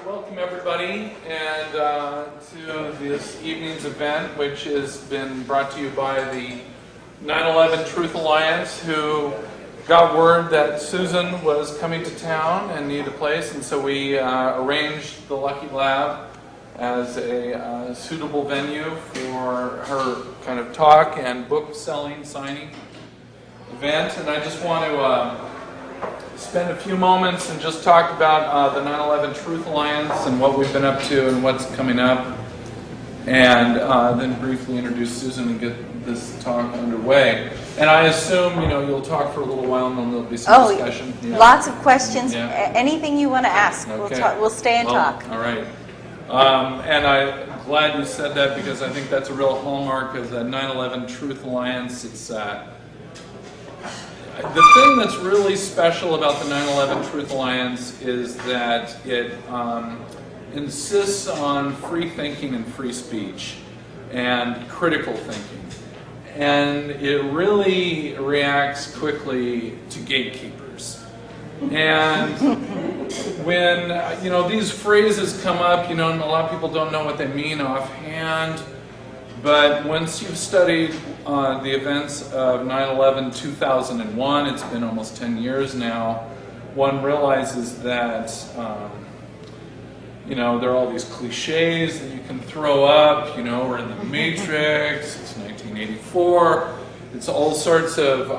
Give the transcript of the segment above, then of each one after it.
Welcome everybody and to this evening's event, which has been brought to you by the 9/11 Truth Alliance, who got word that Susan was coming to town and needed a place, and so we arranged the Lucky Lab as a suitable venue for her kind of talk and book selling, signing event. And I just want to spend a few moments and just talk about the 9/11 Truth Alliance and what we've been up to and what's coming up, and then briefly introduce Susan and get this talk underway. And I assume you'll talk for a little while and then there'll be some discussion. Yeah. Lots of questions. Yeah. Anything you want to ask, Okay. we'll stay and talk. All right. And I'm glad you said that, because I think that's a real hallmark of the 9/11 Truth Alliance. It's the thing that's really special about the 9/11 Truth Alliance is that it insists on free thinking and free speech and critical thinking. And it really reacts quickly to gatekeepers. And when these phrases come up, and a lot of people don't know what they mean offhand, but once you've studied the events of 9/11 2001, it's been almost 10 years now, one realizes that there are all these cliches that you can throw up. We're in the Matrix, it's 1984, it's all sorts of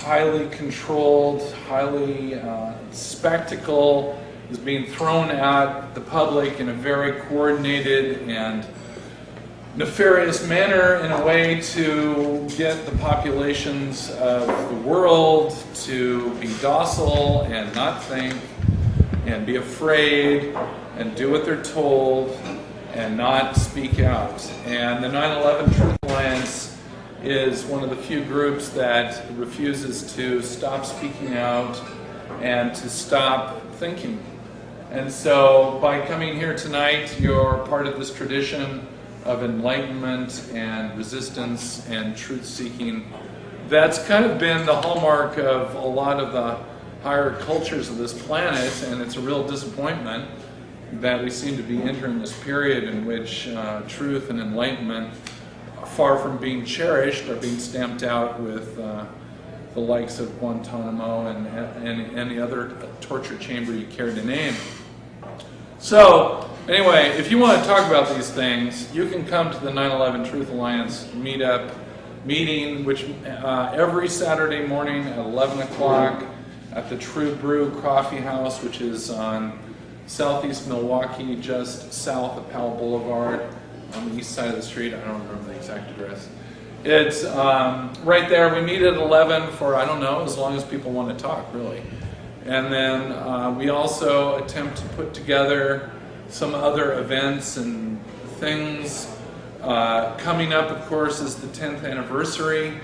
highly controlled, highly spectacle is being thrown at the public in a very coordinated and nefarious manner, in a way to get the populations of the world to be docile and not think and be afraid and do what they're told and not speak out. And the 9/11 Truth Alliance is one of the few groups that refuses to stop speaking out and to stop thinking. And so by coming here tonight, you're part of this tradition of enlightenment and resistance and truth-seeking. That's kind of been the hallmark of a lot of the higher cultures of this planet, and it's a real disappointment that we seem to be entering this period in which truth and enlightenment, far from being cherished, are being stamped out with the likes of Guantanamo and any other torture chamber you care to name. So, anyway, if you want to talk about these things, you can come to the 9/11 Truth Alliance meeting, which every Saturday morning at 11 o'clock at the True Brew Coffee House, which is on southeast Milwaukee, just south of Powell Boulevard, on the east side of the street. I don't remember the exact address. It's right there. We meet at 11 for, I don't know, as long as people want to talk, really. And then we also attempt to put together some other events and things. Coming up, of course, is the 10th anniversary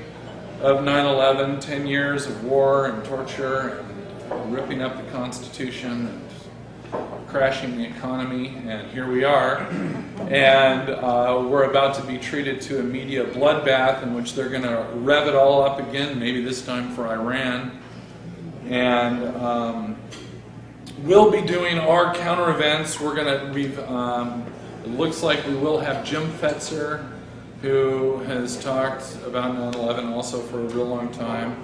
of 9/11, 10 years of war and torture and ripping up the Constitution and crashing the economy, and here we are. And we're about to be treated to a media bloodbath in which they're going to rev it all up again, maybe this time for Iran. And we'll be doing our counter events. It looks like we will have Jim Fetzer, who has talked about 9/11 also for a real long time,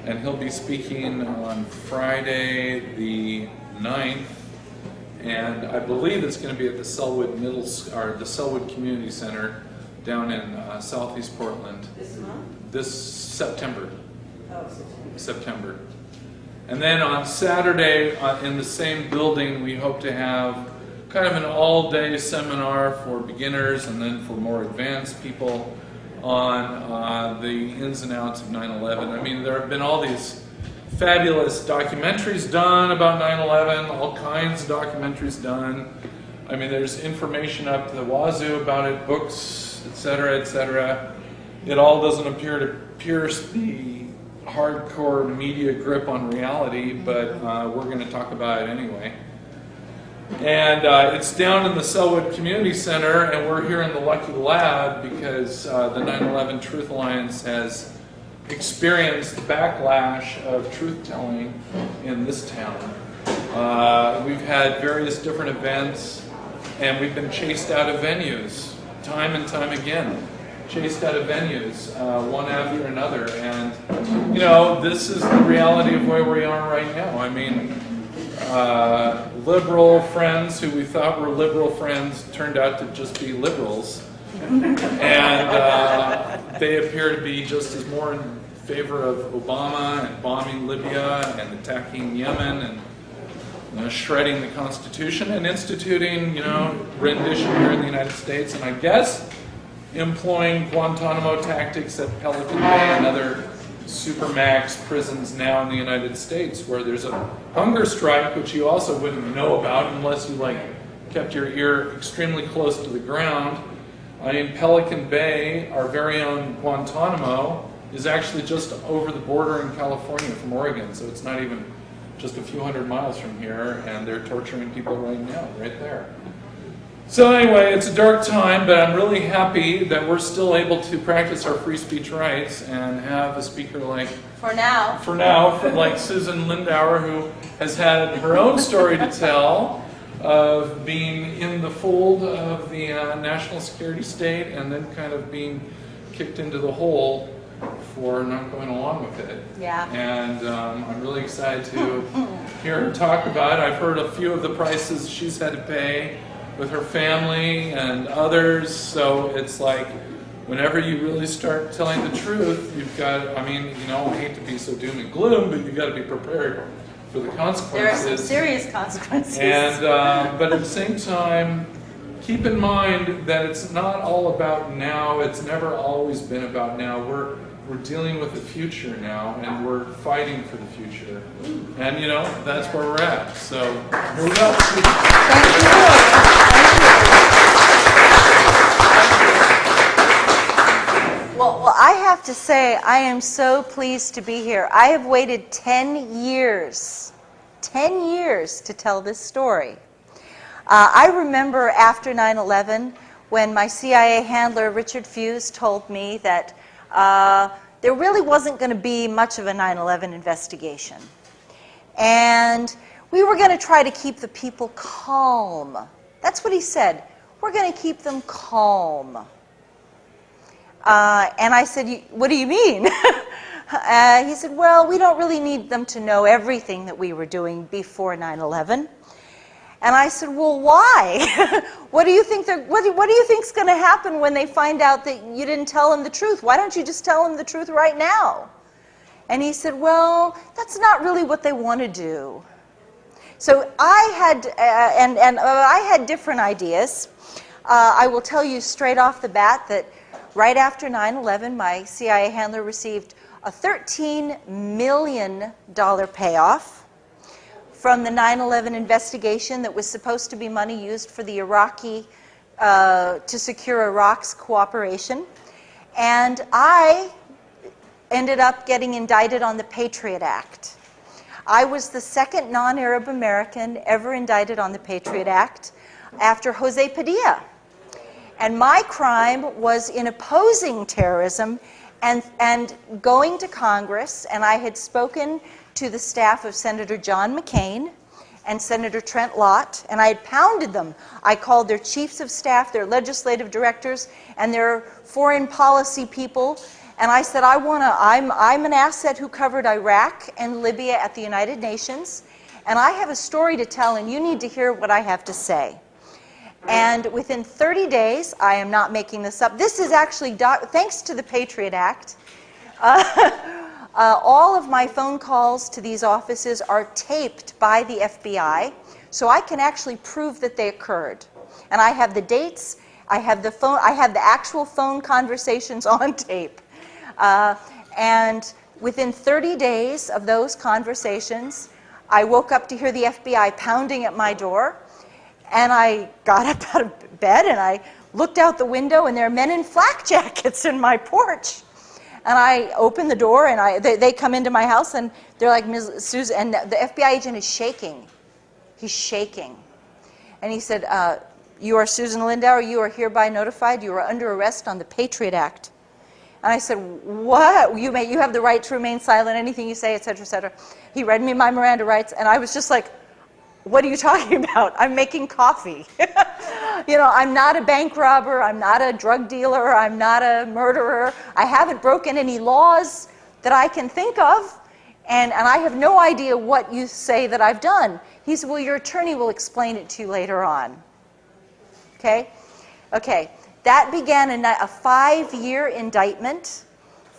and he'll be speaking on Friday the 9th, and I believe it's going to be at the Selwood the Selwood Community Center down in southeast Portland. This month? This September. Oh, September. And then on Saturday, in the same building, we hope to have kind of an all-day seminar for beginners and then for more advanced people on the ins and outs of 9/11. I mean, there have been all these fabulous documentaries done about 9/11, all kinds of documentaries done. I mean, there's information up to the wazoo about it, books, etc., etc. It all doesn't appear to pierce the hardcore media grip on reality, but we're going to talk about it anyway. And it's down in the Selwood Community Center, and we're here in the Lucky Lab because the 9/11 Truth Alliance has experienced backlash of truth-telling in this town. We've had various different events, and we've been chased out of venues, time and time again. Chased out of venues, one after another, and you know, this is the reality of where we are right now. I mean, liberal friends who we thought were liberal friends turned out to just be liberals, and they appear to be just as more in favor of Obama and bombing Libya and attacking Yemen and shredding the Constitution and instituting, you know, rendition here in the United States, and I guess employing Guantanamo tactics at Pelican Bay and other supermax prisons now in the United States, where there's a hunger strike, which you also wouldn't know about unless you like kept your ear extremely close to the ground. I mean, Pelican Bay, our very own Guantanamo, is actually just over the border in California from Oregon, so it's not even just a few hundred miles from here, and they're torturing people right now, right there. So anyway, it's a dark time, but I'm really happy that we're still able to practice our free speech rights and have a speaker like, For now, like Susan Lindauer, who has had her own story to tell of being in the fold of the national security state and then kind of being kicked into the hole for not going along with it. Yeah. And I'm really excited to hear her talk about it. I've heard a few of the prices she's had to pay with her family and others, so it's like whenever you really start telling the truth, you've got, I mean, you know, I hate to be so doom and gloom, but you've got to be prepared for the consequences. there are some serious consequences. And but at the same time, keep in mind that it's not all about now. It's never always been about now. We're dealing with the future now, and we're fighting for the future. And you know, that's where we're at. So here we go. Thank you. Well, I have to say, I am so pleased to be here. I have waited 10 years to tell this story. I remember after 9/11 when my CIA handler, Richard Fuse, told me that there really wasn't going to be much of a 9/11 investigation. And we were going to try to keep the people calm. That's what he said. We're going to keep them calm. And I said, what do you mean? He said, well, we don't really need them to know everything that we were doing before 9/11. And I said, well, why? What do you think what do you think's going to happen when they find out that you didn't tell them the truth? Why don't you just tell them the truth right now? And he said, well, that's not really what they want to do. So I had, I had different ideas. I will tell you straight off the bat that right after 9/11, my CIA handler received a $13 million payoff from the 9/11 investigation that was supposed to be money used for the Iraqi, to secure Iraq's cooperation. And I ended up getting indicted on the Patriot Act. I was the second non-Arab American ever indicted on the Patriot Act after Jose Padilla. And my crime was in opposing terrorism and going to Congress, and I had spoken to the staff of Senator John McCain and Senator Trent Lott, and I had pounded them. I called their chiefs of staff, their legislative directors, and their foreign policy people, and I said, I'm an asset who covered Iraq and Libya at the United Nations, and I have a story to tell, and you need to hear what I have to say. And within 30 days, I am not making this up, this is actually, thanks to the Patriot Act, all of my phone calls to these offices are taped by the FBI, so I can actually prove that they occurred. And I have the dates, I have the actual phone conversations on tape. And within 30 days of those conversations, I woke up to hear the FBI pounding at my door, and I got up out of bed and I looked out the window, and there are men in flak jackets in my porch. And I open the door, and they come into my house, and they're like, Ms. Susan, and the FBI agent is shaking. He's shaking. And he said, you are Susan Lindauer, you are hereby notified, you are under arrest on the Patriot Act. And I said, what? You have the right to remain silent, anything you say, et cetera, et cetera. He read me my Miranda rights, and I was just like, What are you talking about? I'm making coffee. You know, I'm not a bank robber, I'm not a drug dealer, I'm not a murderer. I haven't broken any laws that I can think of, and I have no idea what you say that I've done. He said, well, your attorney will explain it to you later on. Okay? Okay. That began a 5-year indictment,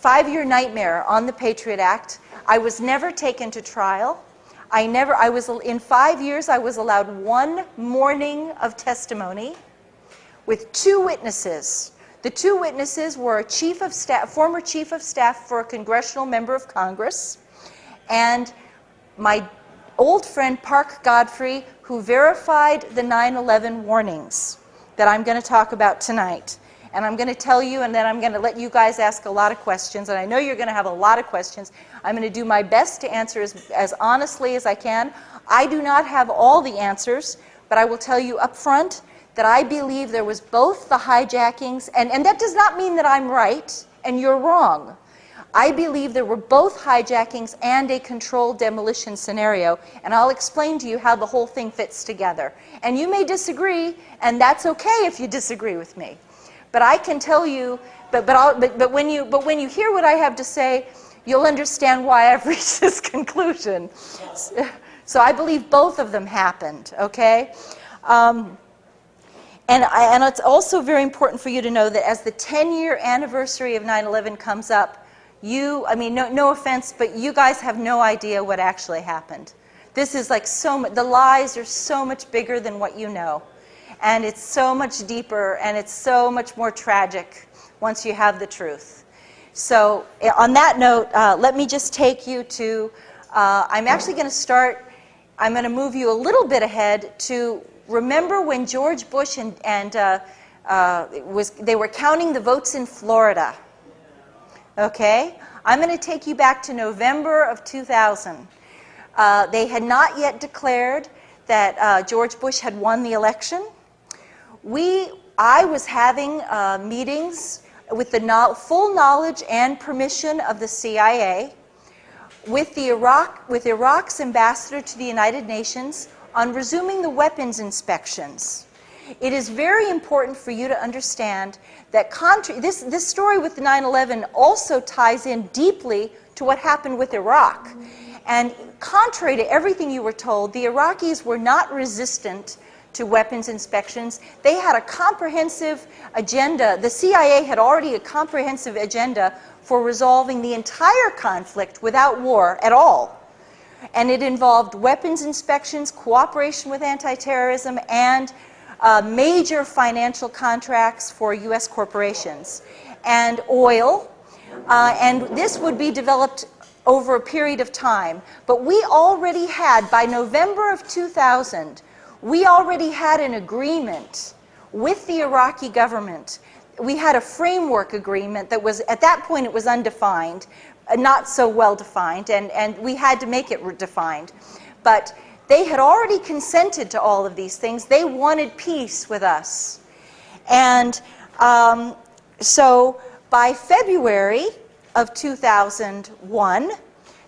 5-year nightmare on the Patriot Act. I was never taken to trial. In 5 years, I was allowed 1 morning of testimony with 2 witnesses. The 2 witnesses were a former chief of staff for a congressional member of Congress, and my old friend Park Godfrey, who verified the 9/11 warnings that I'm going to talk about tonight. And I'm going to tell you, and then I'm going to let you guys ask a lot of questions, and I know you're going to have a lot of questions. I'm going to do my best to answer as honestly as I can. I do not have all the answers, but I will tell you up front that I believe there was both the hijackings, and that does not mean that I'm right and you're wrong. I believe there were both hijackings and a controlled demolition scenario, and I'll explain to you how the whole thing fits together. And you may disagree, and that's okay if you disagree with me. But I can tell you, but when you hear what I have to say, you'll understand why I've reached this conclusion. So I believe both of them happened, okay? And it's also very important for you to know that as the 10-year anniversary of 9/11 comes up, no offense, but you guys have no idea what actually happened. This is like the lies are so much bigger than what you know. And it's so much deeper, and it's so much more tragic once you have the truth. So on that note, let me just take you to, I'm actually going to start, I'm going to move you a little bit ahead to remember when George Bush they were counting the votes in Florida. Okay? I'm going to take you back to November of 2000. They had not yet declared that George Bush had won the election. I was having meetings with the full knowledge and permission of the CIA with Iraq's ambassador to the United Nations on resuming the weapons inspections. It is very important for you to understand that this story with the 9/11 also ties in deeply to what happened with Iraq. And contrary to everything you were told, the Iraqis were not resistant to weapons inspections. They had a comprehensive agenda. The CIA had already a comprehensive agenda for resolving the entire conflict without war at all. And it involved weapons inspections, cooperation with anti-terrorism, and major financial contracts for U.S. corporations, and oil. And this would be developed over a period of time. But we already had, by November of 2000, we already had an agreement with the Iraqi government. We had a framework agreement that was, at that point, it was undefined, not so well defined, and we had to make it defined. But they had already consented to all of these things. They wanted peace with us. And so by February of 2001,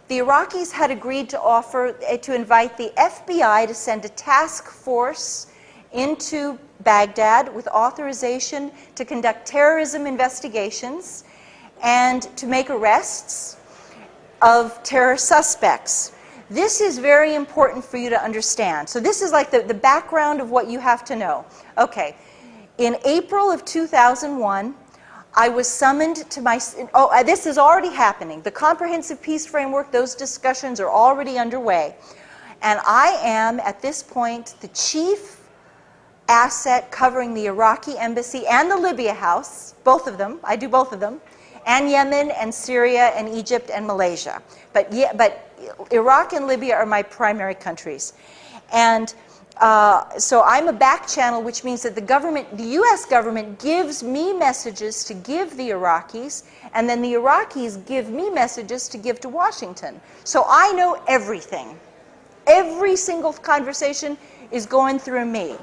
the Iraqis had agreed to invite the FBI to send a task force into Baghdad with authorization to conduct terrorism investigations and to make arrests of terror suspects. This is very important for you to understand. So this is like the background of what you have to know. Okay, in April of 2001, I was summoned to this is already happening. The Comprehensive Peace Framework, those discussions are already underway. And I am, at this point, the chief asset covering the Iraqi embassy and the Libya house, both of them, I do both of them, and Yemen and Syria and Egypt and Malaysia. But Iraq and Libya are my primary countries. And so I'm a back channel, which means that the U.S. government gives me messages to give the Iraqis, and then the Iraqis give me messages to give to Washington. So I know everything. Every single conversation is going through me.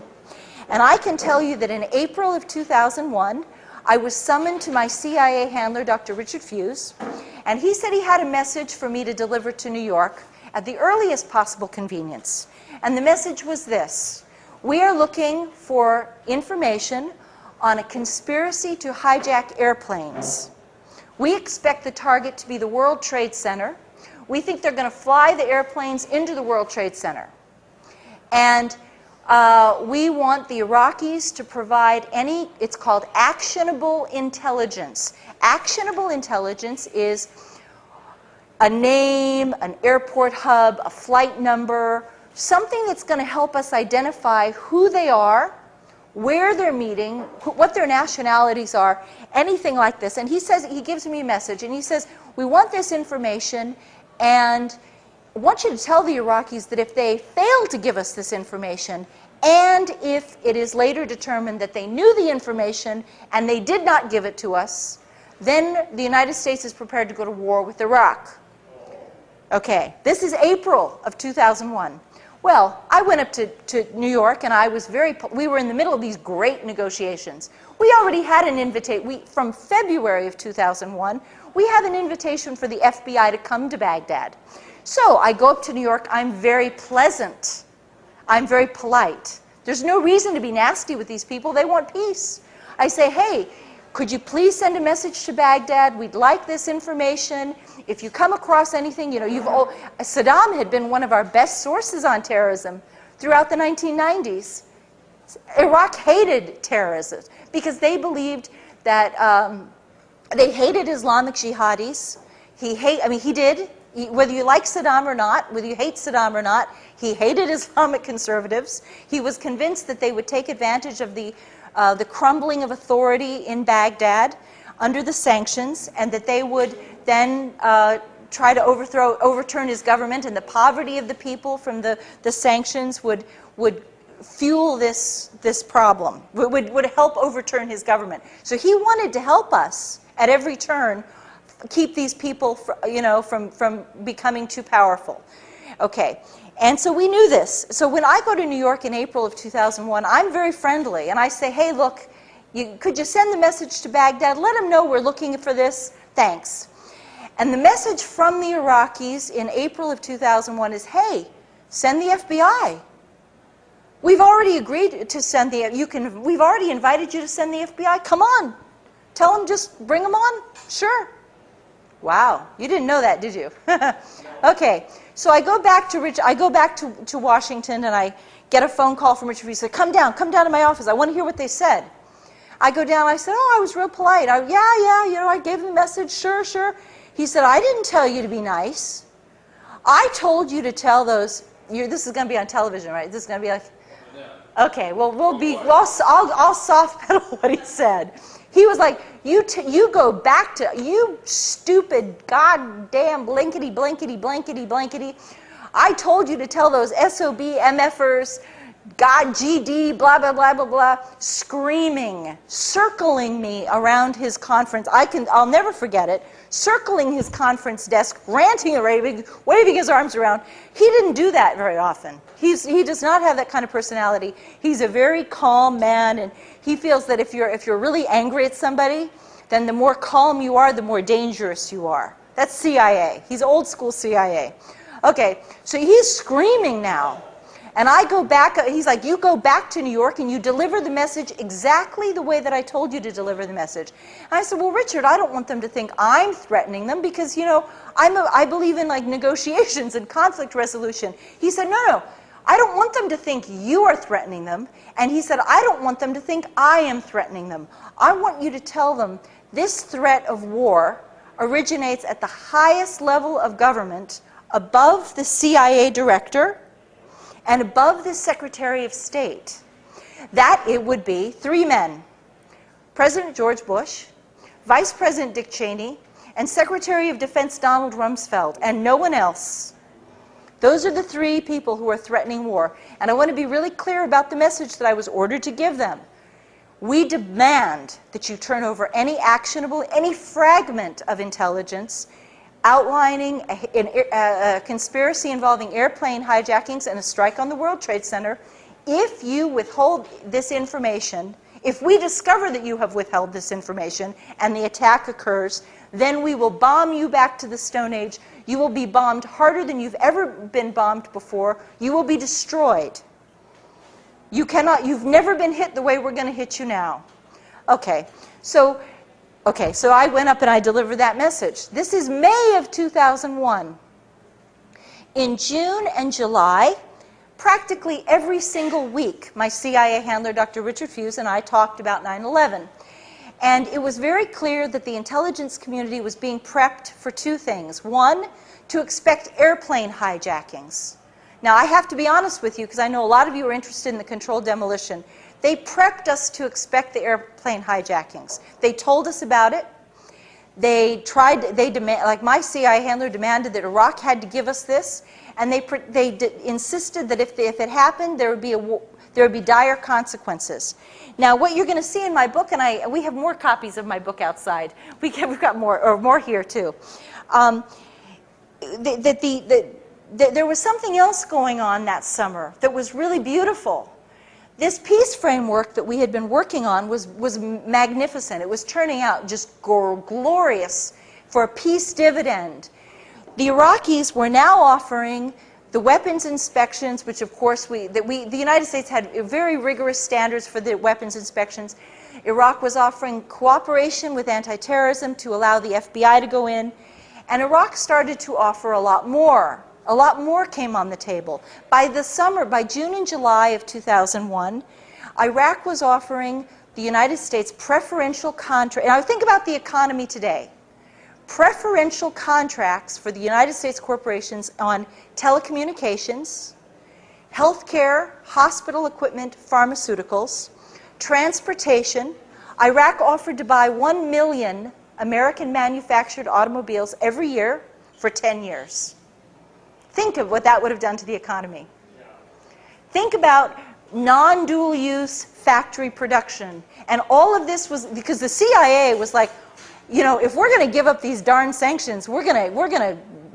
And I can tell you that in April of 2001, I was summoned to my CIA handler, Dr. Richard Fuse, and he said he had a message for me to deliver to New York at the earliest possible convenience. And the message was this: we are looking for information on a conspiracy to hijack airplanes. We expect the target to be the World Trade Center. We think they're going to fly the airplanes into the World Trade Center. And we want the Iraqis to provide any, it's called actionable intelligence. Actionable intelligence is a name, an airport hub, a flight number, something that's going to help us identify who they are, where they're meeting, what their nationalities are, anything like this. And he says, he gives me a message, and he says, we want this information, and I want you to tell the Iraqis that if they fail to give us this information, and if it is later determined that they knew the information and they did not give it to us, then the United States is prepared to go to war with Iraq. Okay, this is April of 2001. Well, I went up to New York, and I was we were in the middle of these great negotiations. We already had an invitation. From February of 2001, we have an invitation for the FBI to come to Baghdad. So I go up to New York. I'm very pleasant. I'm very polite. There's no reason to be nasty with these people. They want peace. I say, hey, could you please send a message to Baghdad? We'd like this information. If you come across anything, you know, Saddam had been one of our best sources on terrorism throughout the 1990s. Iraq hated terrorism because they believed that they hated Islamic jihadis. He did. Whether you like Saddam or not, whether you hate Saddam or not, he hated Islamic conservatives. He was convinced that they would take advantage of the crumbling of authority in Baghdad under the sanctions, and that they would then try to overturn his government, and the poverty of the people from the sanctions would fuel this problem, would help overturn his government. So he wanted to help us at every turn, keep these people from becoming too powerful. Okay, and so we knew this. So when I go to New York in April of 2001, I'm very friendly, and I say, hey, look, could you send the message to Baghdad? Let them know we're looking for this. Thanks. And the message from the Iraqis in April of 2001 is, hey, send the FBI. We've already agreed to send we've already invited you to send the FBI. Come on. Tell them, just bring them on. Sure. Wow, you didn't know that, did you? Okay, so I go back to Washington, and I get a phone call from Richard. He said, come down to my office. I want to hear what they said. I go down, I said, oh, I was real polite. Yeah, I gave him the message, sure. He said, I didn't tell you to be nice. I told you to tell those, this is going to be on television, right? This is going to be like, okay, well, I'll soft pedal what he said. He was like, you go back to, you stupid goddamn blankety. I told you to tell those SOB MFers, God, GD, blah, blah, blah, screaming, circling me around his conference. I'll never forget it. Circling his conference desk, ranting and raving, waving his arms around. He didn't do that very often. He does not have that kind of personality. He's a very calm man, and he feels that if you're really angry at somebody, then the more calm you are, the more dangerous you are. That's CIA. He's old school CIA. Okay, so he's screaming now. And I go back, he's like, you go back to New York and you deliver the message exactly the way that I told you to deliver the message. And I said, well, Richard, I don't want them to think I'm threatening them because, I believe in like negotiations and conflict resolution. He said, no, I don't want them to think you are threatening them. And he said, I don't want them to think I am threatening them. I want you to tell them this threat of war originates at the highest level of government, above the CIA director, and above the Secretary of State. That it would be three men: President George Bush, Vice President Dick Cheney, and Secretary of Defense Donald Rumsfeld, and no one else. Those are the three people who are threatening war. And I want to be really clear about the message that I was ordered to give them. We demand that you turn over any fragment of intelligence outlining a conspiracy involving airplane hijackings and a strike on the World Trade Center. If you withhold this information, if we discover that you have withheld this information and the attack occurs, then we will bomb you back to the Stone Age. You will be bombed harder than you've ever been bombed before. You will be destroyed. You've never been hit the way we're going to hit you now. Okay, so I went up and I delivered that message. This is May of 2001. In June and July, practically every single week, my CIA handler, Dr. Richard Fuse, and I talked about 9/11. And it was very clear that the intelligence community was being prepped for two things. One, to expect airplane hijackings. Now, I have to be honest with you, because I know a lot of you are interested in the controlled demolition. They prepped us to expect the airplane hijackings. They told us about it. Like my CIA handler demanded that Iraq had to give us this, and they insisted that if it happened, there would be dire consequences. Now, what you're going to see in my book, and we have more copies of my book outside. We've got more here too. There was something else going on that summer that was really beautiful. This peace framework that we had been working on was magnificent. It was turning out just glorious for a peace dividend. The Iraqis were now offering the weapons inspections, which of course the United States had very rigorous standards for the weapons inspections. Iraq was offering cooperation with anti-terrorism to allow the FBI to go in, and Iraq started to offer a lot more. A lot more came on the table. By June and July of 2001, Iraq was offering the United States preferential contracts. Now think about the economy today. Preferential contracts for the United States corporations on telecommunications, healthcare, hospital equipment, pharmaceuticals, transportation. Iraq offered to buy 1 million American manufactured automobiles every year for 10 years. Think of what that would have done to the economy. Think about non-dual use factory production. And all of this was because the CIA was like, you know, if we're going to give up these darn sanctions, we're going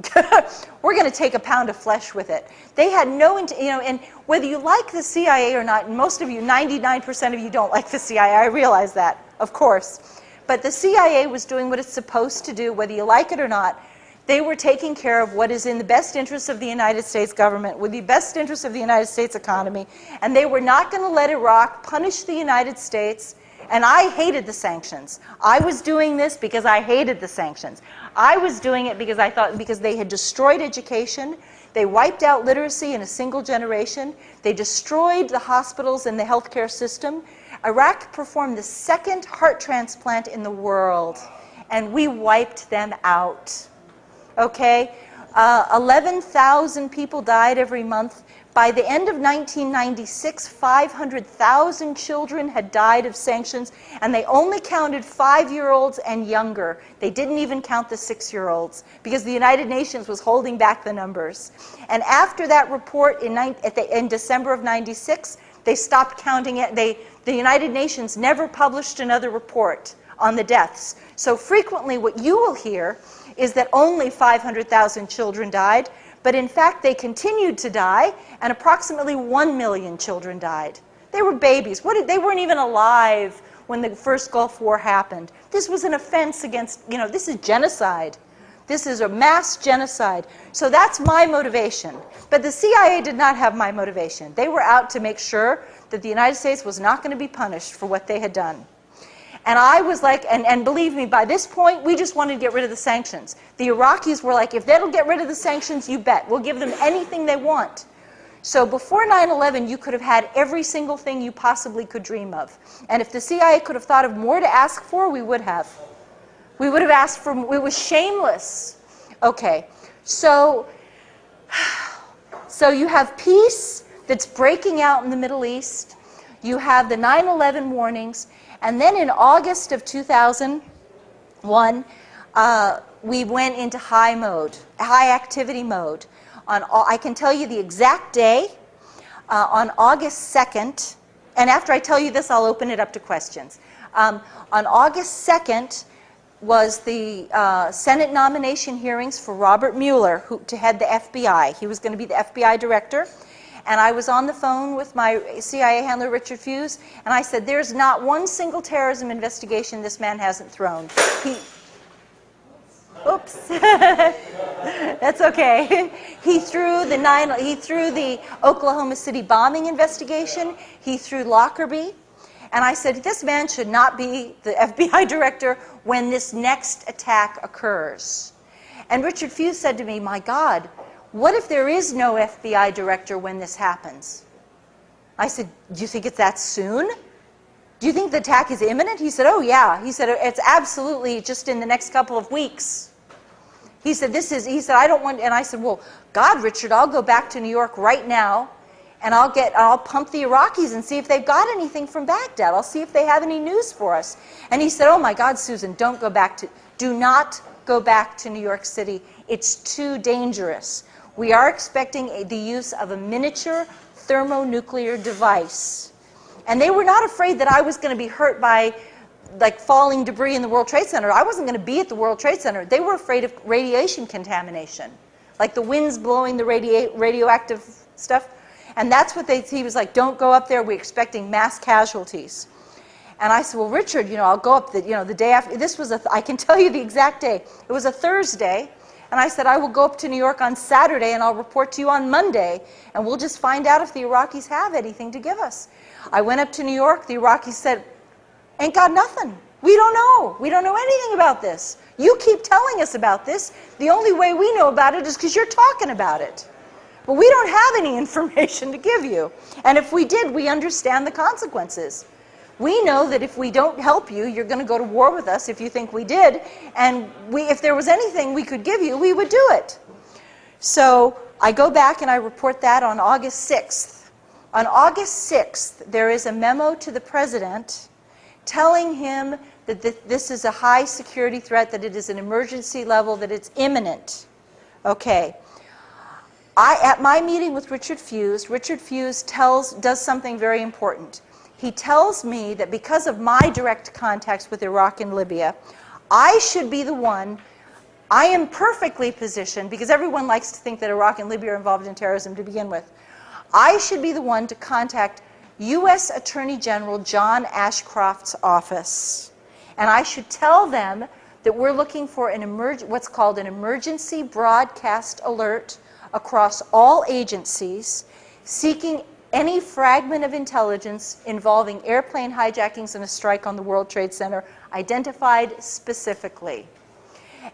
to take a pound of flesh with it. They had no, and whether you like the CIA or not, and most of you, 99% of you don't like the CIA, I realize that, of course. But the CIA was doing what it's supposed to do, whether you like it or not. They were taking care of what is in the best interest of the United States government, with the best interest of the United States economy, and they were not going to let Iraq punish the United States. And I hated the sanctions. I was doing this because I hated the sanctions. I was doing it because I thought they had destroyed education, they wiped out literacy in a single generation, they destroyed the hospitals and the healthcare system. Iraq performed the second heart transplant in the world, and we wiped them out. Okay, 11,000 people died every month. By the end of 1996, 500,000 children had died of sanctions, and they only counted 5-year-olds and younger. They didn't even count the 6-year-olds because the United Nations was holding back the numbers. And after that report in December of 96, they stopped counting it. The United Nations never published another report on the deaths. So frequently what you will hear is that only 500,000 children died, but in fact they continued to die, and approximately 1 million children died. They were babies. They weren't even alive when the first Gulf War happened. This was an offense against, this is genocide. This is a mass genocide. So that's my motivation. But the CIA did not have my motivation. They were out to make sure that the United States was not going to be punished for what they had done. And I was like, and believe me, by this point, we just wanted to get rid of the sanctions. The Iraqis were like, if they'll get rid of the sanctions, you bet. We'll give them anything they want. So before 9/11, you could have had every single thing you possibly could dream of. And if the CIA could have thought of more to ask for, we would have. We would have asked for, it was shameless. Okay, so you have peace that's breaking out in the Middle East. You have the 9/11 warnings. And then in August of 2001, we went into high activity mode. I can tell you the exact day, on August 2nd, and after I tell you this, I'll open it up to questions. On August 2nd was the Senate nomination hearings for Robert Mueller to head the FBI. He was going to be the FBI director. And I was on the phone with my CIA handler, Richard Fuse, and I said, there's not one single terrorism investigation this man hasn't thrown. Oops. That's okay. He threw the Oklahoma City bombing investigation. He threw Lockerbie. And I said, this man should not be the FBI director when this next attack occurs. And Richard Fuse said to me, my God, what if there is no FBI director when this happens? I said, do you think it's that soon? Do you think the attack is imminent? He said, oh yeah. He said, it's absolutely just in the next couple of weeks. He said, I don't want, and I said, well, God, Richard, I'll go back to New York right now, and I'll pump the Iraqis and see if they've got anything from Baghdad. I'll see if they have any news for us. And he said, oh my God, Susan, do not go back to New York City. It's too dangerous. We are expecting the use of a miniature thermonuclear device. And they were not afraid that I was going to be hurt by like falling debris in the World Trade Center. I wasn't going to be at the World Trade Center. They were afraid of radiation contamination, like the winds blowing the radioactive stuff. And that's what he was like, don't go up there. We're expecting mass casualties. And I said, well, Richard, I'll go up the day after. I can tell you the exact day. It was a Thursday. And I said, I will go up to New York on Saturday and I'll report to you on Monday. And we'll just find out if the Iraqis have anything to give us. I went up to New York. The Iraqis said, ain't got nothing. We don't know. We don't know anything about this. You keep telling us about this. The only way we know about it is because you're talking about it. But we don't have any information to give you. And if we did, we understand the consequences. We know that if we don't help you, you're going to go to war with us if you think we did. And if there was anything we could give you, we would do it. So I go back and I report that on August 6th. On August 6th, there is a memo to the president telling him that this is a high security threat, that it is an emergency level, that it's imminent. Okay. At my meeting with Richard Fuse does something very important. He tells me that because of my direct contacts with Iraq and Libya, I should be the one. I am perfectly positioned, because everyone likes to think that Iraq and Libya are involved in terrorism to begin with. I should be the one to contact U.S. Attorney General John Ashcroft's office. And I should tell them that we're looking for what's called an emergency broadcast alert across all agencies, seeking any fragment of intelligence involving airplane hijackings and a strike on the World Trade Center, identified specifically.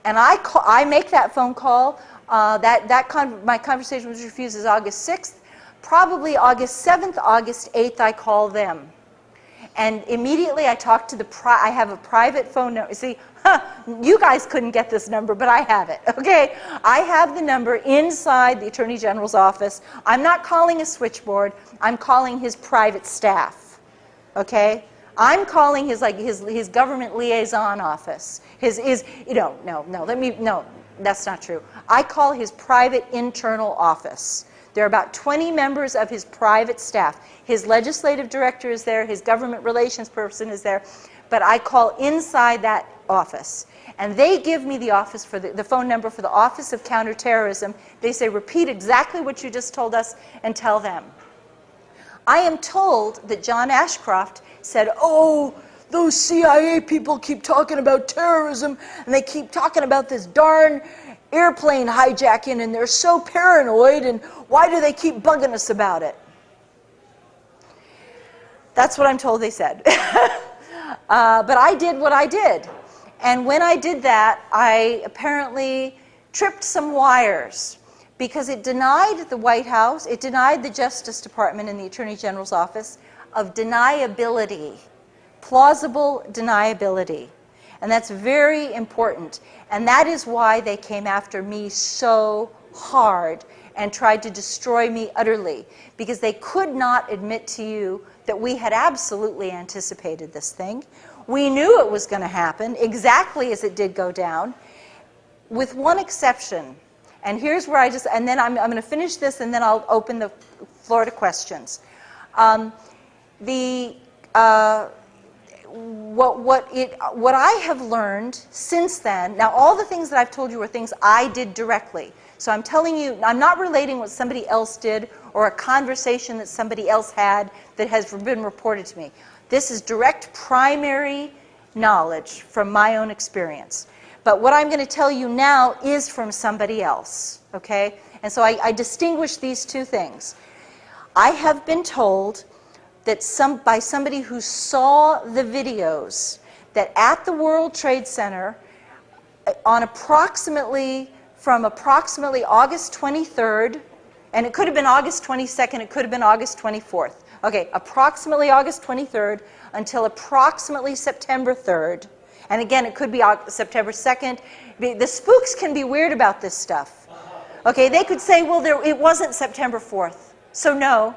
And I make that phone call. My conversation with Richard Fuse is August 6th. Probably August 7th, August 8th, I call them. And immediately I talk to I have a private phone number. See, you guys couldn't get this number, but I have it, okay? I have the number inside the Attorney General's office. I'm not calling a switchboard. I'm calling his private staff, okay? I'm calling his government liaison office. No, that's not true. I call his private internal office. There are about 20 members of his private staff. His legislative director is there, his government relations person is there, but I call inside that office. And they give me the office for the phone number for the Office of Counterterrorism. They say, repeat exactly what you just told us and tell them. I am told that John Ashcroft said, oh, those CIA people keep talking about terrorism, and they keep talking about this darn airplane hijacking, and they're so paranoid, and why do they keep bugging us about it? That's what I'm told they said. But I did what I did. And when I did that, I apparently tripped some wires, because it denied the White House, it denied the Justice Department and the Attorney General's office of deniability, plausible deniability. And that's very important. And that is why they came after me so hard and tried to destroy me utterly, because they could not admit to you that we had absolutely anticipated this thing. We knew it was going to happen exactly as it did go down, with one exception. And here's where and then I'm going to finish this, and then I'll open the floor to questions. What I have learned since then, now all the things that I've told you are things I did directly. So I'm telling you, I'm not relating what somebody else did or a conversation that somebody else had that has been reported to me. This is direct primary knowledge from my own experience. But what I'm going to tell you now is from somebody else, okay? And so I distinguish these two things. I have been told that by somebody who saw the videos that at the World Trade Center on from approximately August 23rd, and it could have been August 22nd, it could have been August 24th. Okay, approximately August 23rd until approximately September 3rd. And again, it could be September 2nd. The spooks can be weird about this stuff. Okay, they could say, well, it wasn't September 4th. So no.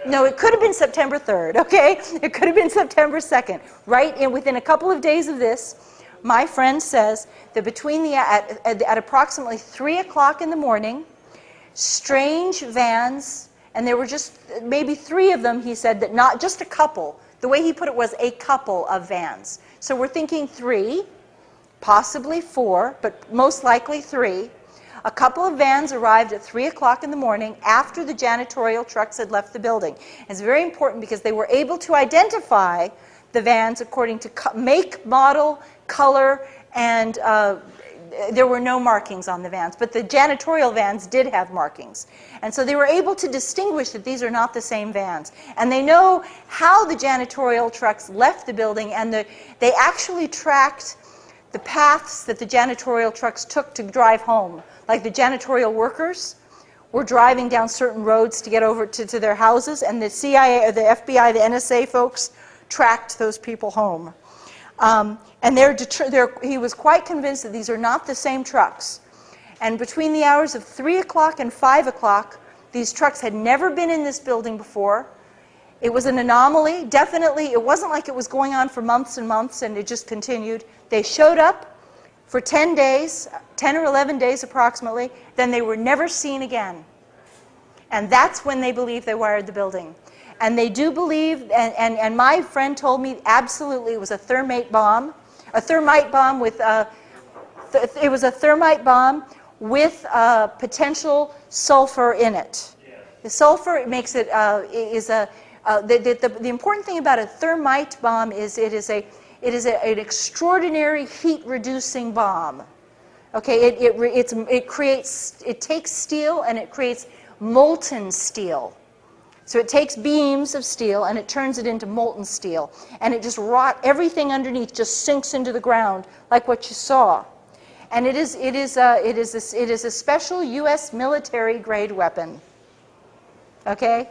No, it could have been September 3rd, okay? It could have been September 2nd. Right within a couple of days of this, my friend says that at approximately 3 o'clock in the morning, strange vans, and there were just maybe 3 of them, he said, that not just a couple. The way he put it was a couple of vans. So we're thinking 3, possibly 4, but most likely 3. A couple of vans arrived at 3 o'clock in the morning after the janitorial trucks had left the building. It's very important because they were able to identify the vans according to make, model, color, and there were no markings on the vans. But the janitorial vans did have markings. And so they were able to distinguish that these are not the same vans. And they know how the janitorial trucks left the building, and they actually tracked the paths that the janitorial trucks took to drive home. Like the janitorial workers were driving down certain roads to get over to their houses, and the CIA, or the FBI, the NSA folks tracked those people home. And he was quite convinced that these are not the same trucks. And between the hours of 3 o'clock and 5 o'clock, these trucks had never been in this building before. It was an anomaly. Definitely, it wasn't like it was going on for months and months and it just continued. They showed up for 10 days, 10 or 11 days approximately, then they were never seen again. And that's when they believe they wired the building. And they do believe, and my friend told me absolutely it was a thermite bomb with, it was a thermite bomb with potential sulfur in it. The sulfur makes it, the important thing about a thermite bomb is it is an extraordinary heat-reducing bomb. Okay, it takes steel and it creates molten steel. So it takes beams of steel and it turns it into molten steel, and it just everything underneath just sinks into the ground like what you saw. And it is a special U.S. military grade weapon. Okay,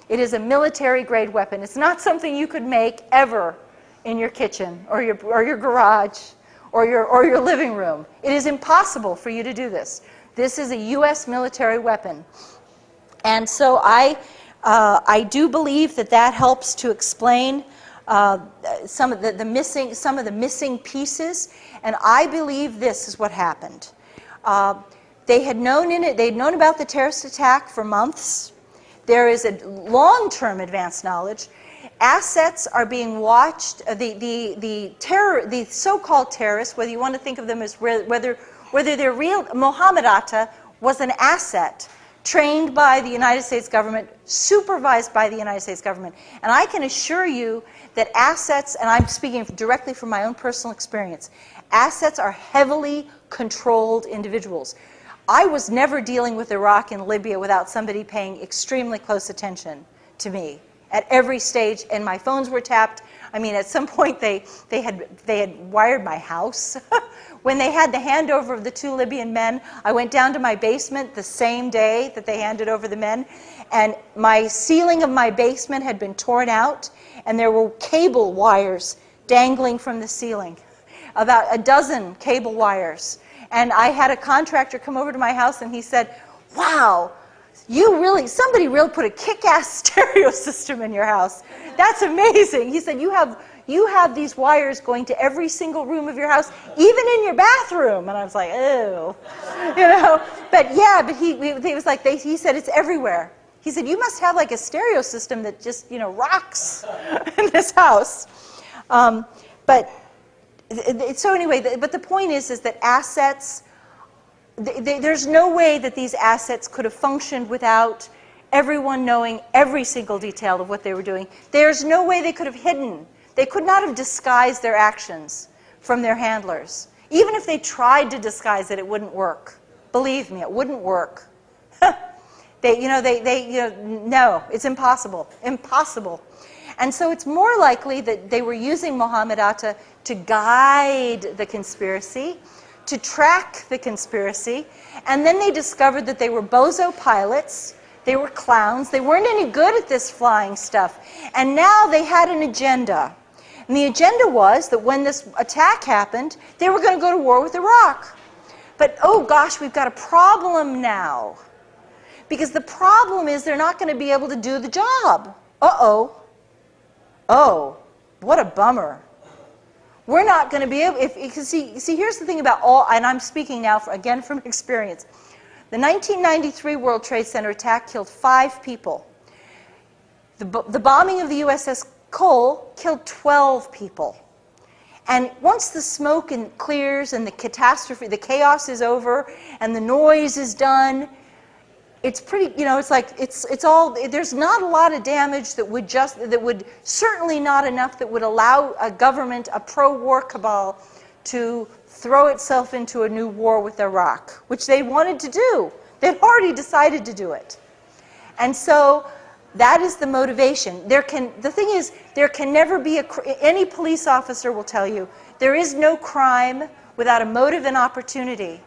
it is a military grade weapon. It's not something you could make ever in your kitchen or your garage or your living room. It is impossible for you to do this. This is a U.S. military weapon, and so I do believe that helps to explain some of the missing pieces, and I believe this is what happened. They'd known about the terrorist attack for months. There is a long-term advanced knowledge. Assets are being watched. The so-called terrorists, whether you want to think of them as whether they're real, Mohammed Atta was an asset trained by the United States government, supervised by the United States government. And I can assure you that assets, and I'm speaking directly from my own personal experience, assets are heavily controlled individuals. I was never dealing with Iraq and Libya without somebody paying extremely close attention to me at every stage, and my phones were tapped. I mean, at some point they had wired my house. When they had the handover of the 2 Libyan men, I went down to my basement the same day that they handed over the men, and my ceiling of my basement had been torn out, and there were cable wires dangling from the ceiling, about a dozen cable wires. And I had a contractor come over to my house, and he said, "Wow, somebody really put a kick-ass stereo system in your house. That's amazing." He said, you have these wires going to every single room of your house, even in your bathroom. And I was like, "Oh," But yeah, but he was like, he said it's everywhere. He said, "You must have like a stereo system that just, rocks in this house." So anyway, but the point is that assets, there's no way that these assets could have functioned without everyone knowing every single detail of what they were doing. There's no way they could have hidden. They could not have disguised their actions from their handlers. Even if they tried to disguise it, it wouldn't work. Believe me, it wouldn't work. No, it's impossible. Impossible. And so it's more likely that they were using Mohammed Atta to guide the conspiracy, to track the conspiracy, and then they discovered that they were bozo pilots, they were clowns, they weren't any good at this flying stuff, and now they had an agenda. And the agenda was that when this attack happened, they were going to go to war with Iraq. But, oh gosh, we've got a problem now. Because the problem is they're not going to be able to do the job. Uh-oh. Oh, what a bummer. We're not going to be able, because see, here's the thing about all, and I'm speaking now, again, from experience. The 1993 World Trade Center attack killed 5 people. The bombing of the USS Cole killed 12 people. And once the smoke clears and the catastrophe, the chaos is over, and the noise is done, it's pretty, it's like, it's all, there's not a lot of damage that would certainly not enough that would allow a government, a pro-war cabal, to throw itself into a new war with Iraq, which they wanted to do. They'd already decided to do it. And so that is the motivation. The thing is, there can never be any police officer will tell you, there is no crime without a motive and opportunity.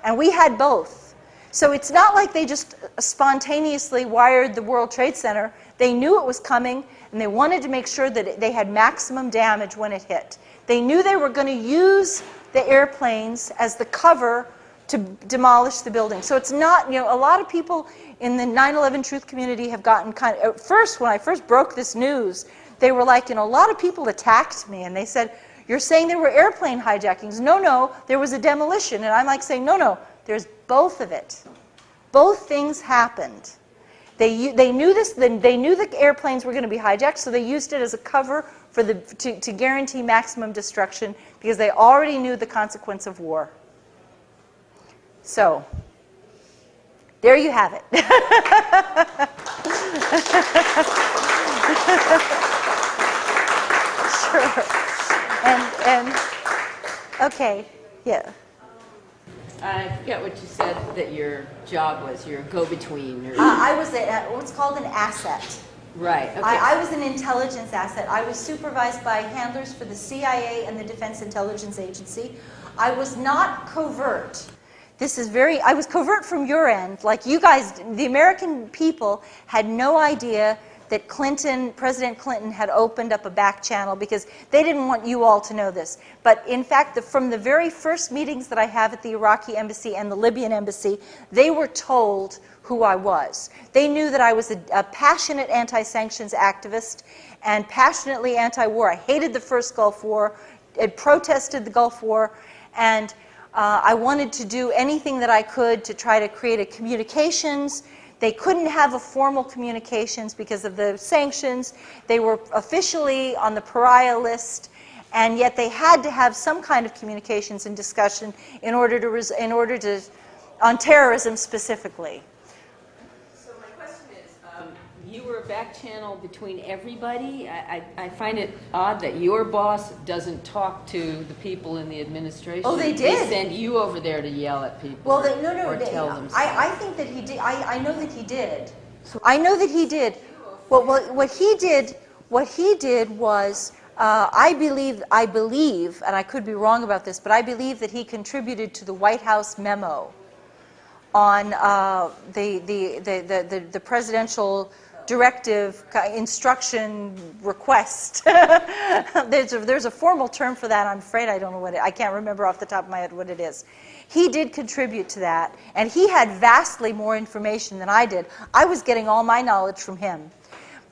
And we had both. So it's not like they just spontaneously wired the World Trade Center. They knew it was coming, and they wanted to make sure that they had maximum damage when it hit. They knew they were going to use the airplanes as the cover to demolish the building. So it's not, a lot of people in the 9/11 truth community have gotten kind of, at first, when I first broke this news, they were like, a lot of people attacked me, and they said, you're saying there were airplane hijackings. No, there was a demolition. And I'm like saying, no, there's both of it. Both things happened. They knew this. They knew the airplanes were going to be hijacked, so they used it as a cover for to guarantee maximum destruction because they already knew the consequence of war. So there you have it. Sure. And okay, yeah. I forget what you said that your job was. You're a go-between. I was what's called an asset. Right. Okay. I was an intelligence asset. I was supervised by handlers for the CIA and the Defense Intelligence Agency. I was not covert. I was covert from your end. Like you guys, the American people had no idea that President Clinton had opened up a back channel because they didn't want you all to know this. But in fact, from the very first meetings that I have at the Iraqi embassy and the Libyan embassy, they were told who I was. They knew that I was a passionate anti-sanctions activist and passionately anti-war. I hated the first Gulf War, had protested the Gulf War, and I wanted to do anything that I could to try to create a communications. They couldn't have a formal communications because of the sanctions. They were officially on the pariah list, and yet they had to have some kind of communications and discussion in order to on terrorism specifically. So my question is, you were a back channel between everybody. I find it odd that your boss doesn't talk to the people in the administration. Oh, they did. They send you over there to yell at people. Well, tell them. I think that he did. I know that he did. I know that he did. Well, what he did was, I believe, and I could be wrong about this, but I believe that he contributed to the White House memo on the presidential directive instruction request. There's a formal term for that. I'm afraid I don't know I can't remember off the top of my head what it is. He did contribute to that, and he had vastly more information than I did. I was getting all my knowledge from him.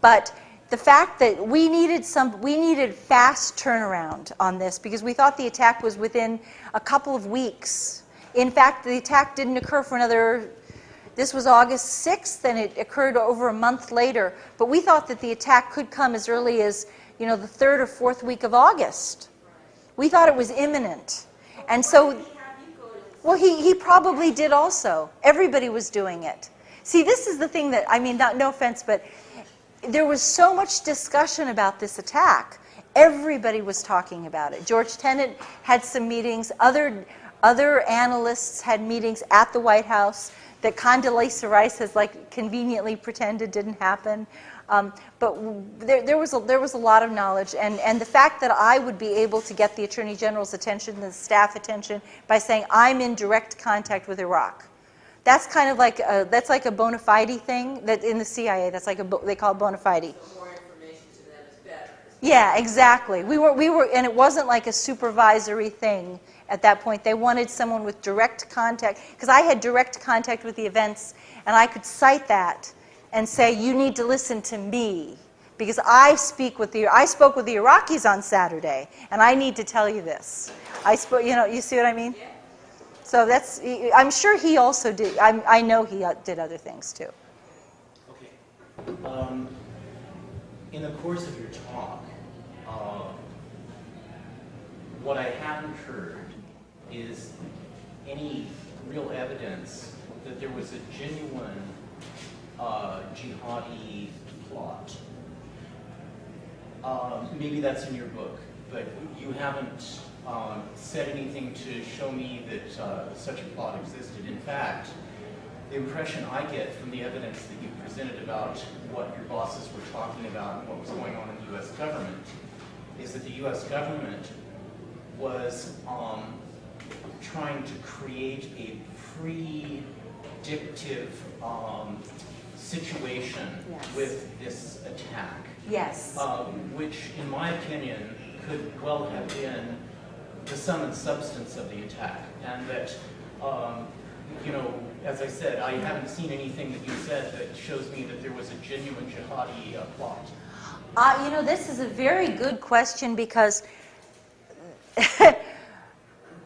But the fact that we needed fast turnaround on this because we thought the attack was within a couple of weeks. In fact, the attack didn't occur for this was August 6th, and it occurred over a month later. But we thought that the attack could come as early as, the 3rd or 4th week of August. We thought it was imminent. And so, well, he probably did also. Everybody was doing it. See, this is the thing that, no offense, but there was so much discussion about this attack. Everybody was talking about it. George Tenet had some meetings. Other analysts had meetings at the White House that Condoleezza Rice has like conveniently pretended didn't happen. But there was a lot of knowledge, and the fact that I would be able to get the Attorney General's attention, the staff attention, by saying I'm in direct contact with Iraq. That's kind of like that's like a bona fide thing that in the CIA. That's like they call it bona fide. So more information to them is better. Yeah, exactly. We were, and it wasn't like a supervisory thing at that point. They wanted someone with direct contact, because I had direct contact with the events, and I could cite that and say, you need to listen to me, because I spoke with the Iraqis on Saturday, and I need to tell you this. I spoke, you see what I mean? Yeah. So that's, I'm sure he also did. I know he did other things too. Okay. In the course of your talk, what I haven't heard is any real evidence that there was a genuine jihadi plot. Maybe that's in your book, but you haven't said anything to show me that such a plot existed. In fact, the impression I get from the evidence that you presented about what your bosses were talking about and what was going on in the U.S. government is that the U.S. government was trying to create a predictive situation with this attack. Yes. Which, in my opinion, could well have been the sum and substance of the attack. And that, as I said, I haven't seen anything that you said that shows me that there was a genuine jihadi plot. This is a very good question, because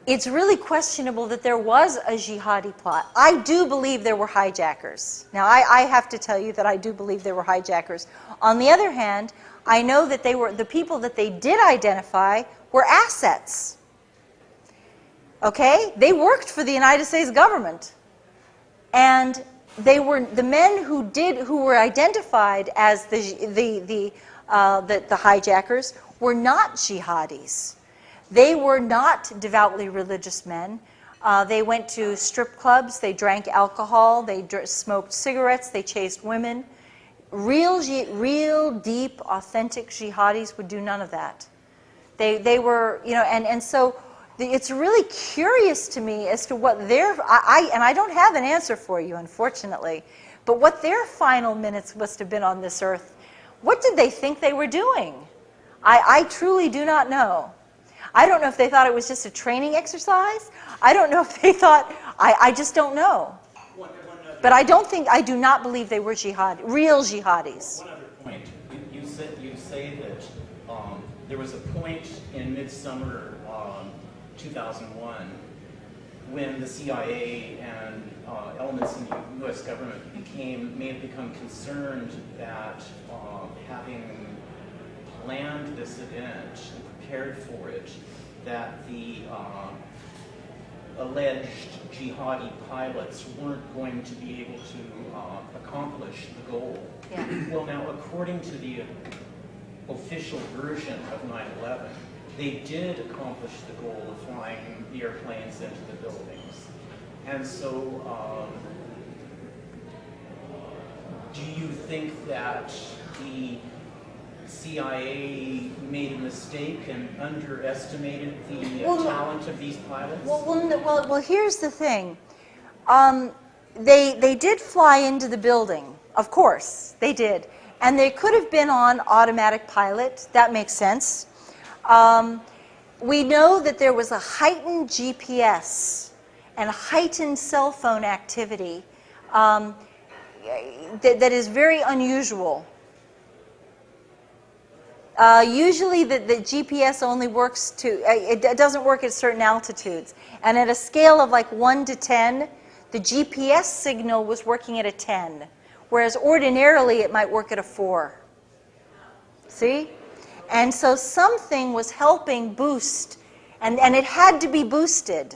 it's really questionable that there was a jihadi plot. I do believe there were hijackers. Now, I have to tell you that I do believe there were hijackers. On the other hand, I know that the people that they did identify were assets. Okay? They worked for the United States government. And they were the men who were identified as the hijackers were not jihadis. They were not devoutly religious men. They went to strip clubs, they drank alcohol, they smoked cigarettes, they chased women. Real deep, authentic jihadis would do none of that. They were, and so it's really curious to me as to what and I don't have an answer for you, unfortunately, but what their final minutes must have been on this earth. What did they think they were doing? I truly do not know. I don't know if they thought it was just a training exercise. I don't know if they thought, I just don't know. But I do not believe they were real jihadis. One other point. You say that there was a point in midsummer 2001 when the CIA and elements in the U.S. government may have become concerned that having planned this event and prepared for it, that the alleged jihadi pilots weren't going to be able to accomplish the goal. Yeah. Well, now, according to the official version of 9/11, they did accomplish the goal of flying the airplanes into the buildings. And so, do you think that the CIA made a mistake and underestimated the talent of these pilots? Well, here's the thing. They did fly into the building, of course, they did. And they could have been on automatic pilot. That makes sense. We know that there was a heightened GPS and heightened cell phone activity that is very unusual. Usually the GPS only works it doesn't work at certain altitudes. And at a scale of like 1 to 10, the GPS signal was working at a 10, whereas ordinarily it might work at a 4. See? And so something was helping boost, and it had to be boosted.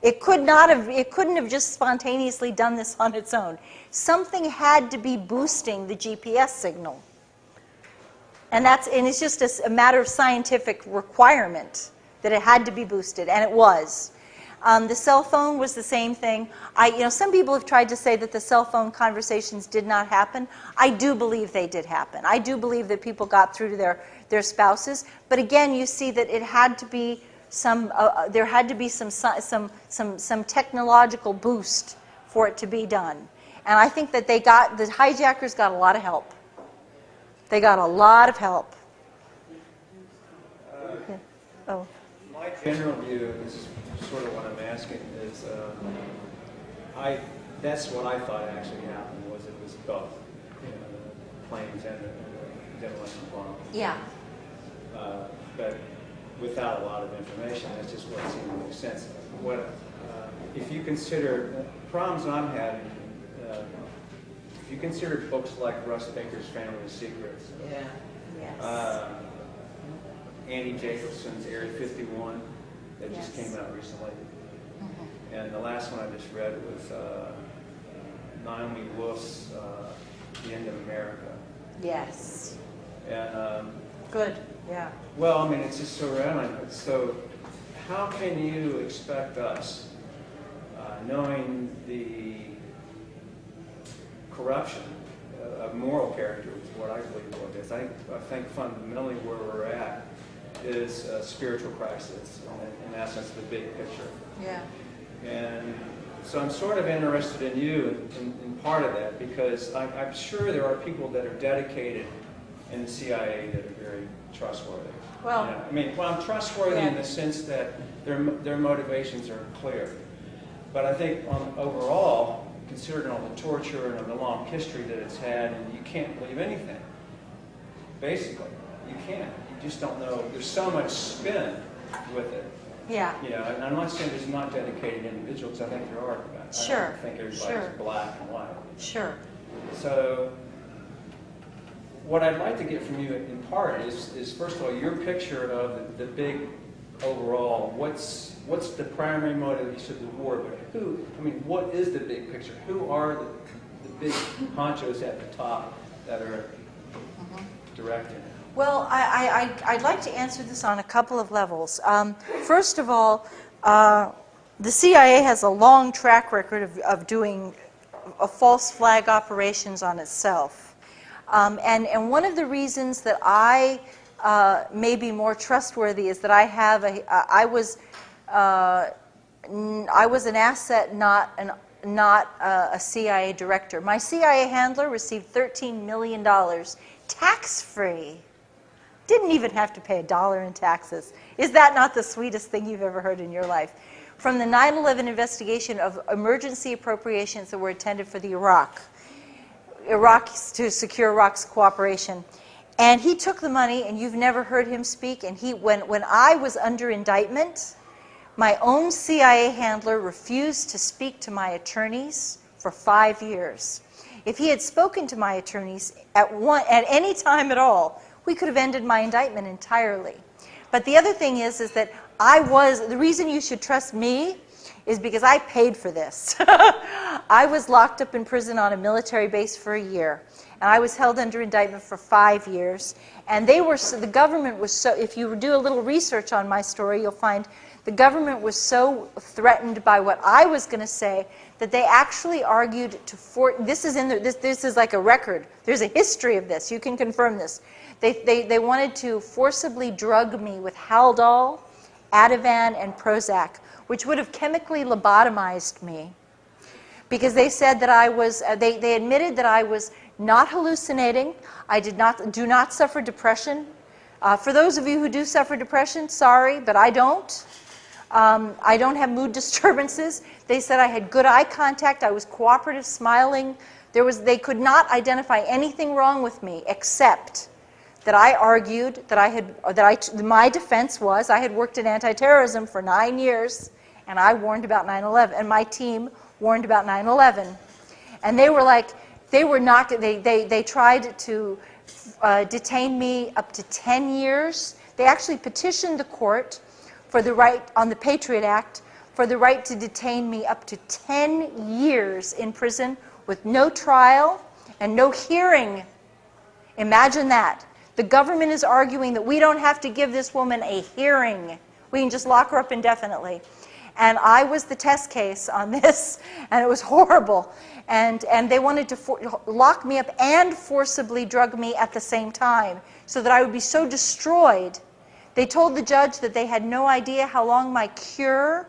It couldn't have just spontaneously done this on its own. Something had to be boosting the GPS signal. And it's just a matter of scientific requirement that it had to be boosted, and it was. The cell phone was the same thing. Some people have tried to say that the cell phone conversations did not happen. I do believe they did happen. I do believe that people got through to their spouses. But again, you see that it had to be there had to be some technological boost for it to be done. And I think that the hijackers got a lot of help. They got a lot of help. Yeah. Oh. My general view is sort of what I'm asking is, that's what I thought actually happened, was it was both, the planes and the demolition bomb. Yeah. But without a lot of information, that's just what seemed to make sense. If you consider, problems I'm having, if you consider books like Russ Baker's Family Secrets, Yeah. Yes. Andy Jacobson's Area 51 that just Yes. came out recently. And the last one I just read was Naomi Wolf's The End of America. Yes. And Good. Yeah. well, I mean, it's just so relevant. So how can you expect us, knowing the corruption of moral character, is what I believe it is. I think fundamentally where we're at is a spiritual crisis, in essence, the big picture. Yeah. And so I'm sort of interested in you in part of that, because I'm sure there are people that are dedicated in the CIA that are very trustworthy. Well, I mean, I'm trustworthy yeah. in the sense that their motivations are clear. But I think overall, considering all the torture and the long history that it's had, and you can't believe anything. Basically, you can't. You just don't know. There's so much spin with it. Yeah. And I'm not saying there's not dedicated individuals. I think there are. Sure. I don't think everybody's black and white. Sure. So what I'd like to get from you in part is first of all, your picture of the big overall, what's the primary motivation of the war, but what is the big picture? Who are the big honchos at the top that are directing it? Well, I'd like to answer this on a couple of levels. First of all, the CIA has a long track record of doing false flag operations on itself. And one of the reasons that I may be more trustworthy is that I was an asset, not a CIA director. My CIA handler received $13 million tax-free. Didn't even have to pay $1 in taxes. Is that not the sweetest thing you've ever heard in your life? From the 9/11 investigation of emergency appropriations that were intended for the Iraq to secure Iraq's cooperation. And he took the money, and you've never heard him speak. And when I was under indictment, my own CIA handler refused to speak to my attorneys for 5 years. If he had spoken to my attorneys at any time at all, we could have ended my indictment entirely. But the other thing is that the reason you should trust me is because I paid for this. I was locked up in prison on a military base for a year, and I was held under indictment for 5 years. And the government was so, if you do a little research on my story, you'll find the government was so threatened by what I was going to say that they actually argued this is like a record. There's a history of this. You can confirm this. They wanted to forcibly drug me with Haldol, Ativan, and Prozac, which would have chemically lobotomized me, because they said that they admitted that I was not hallucinating. I do not suffer depression. For those of you who do suffer depression, sorry, but I don't. I don't have mood disturbances. They said I had good eye contact. I was cooperative, smiling. They could not identify anything wrong with me except that I argued that my defense was I had worked in anti-terrorism for 9 years, and I warned about 9/11, and my team warned about 9/11. And they were like, they tried to detain me up to 10 years. They actually petitioned the court for the right, on the Patriot Act, for the right to detain me up to 10 years in prison with no trial and no hearing. Imagine that. The government is arguing that we don't have to give this woman a hearing. We can just lock her up indefinitely. And I was the test case on this, and it was horrible. And they wanted to lock me up and forcibly drug me at the same time so that I would be so destroyed. They told the judge that they had no idea how long my cure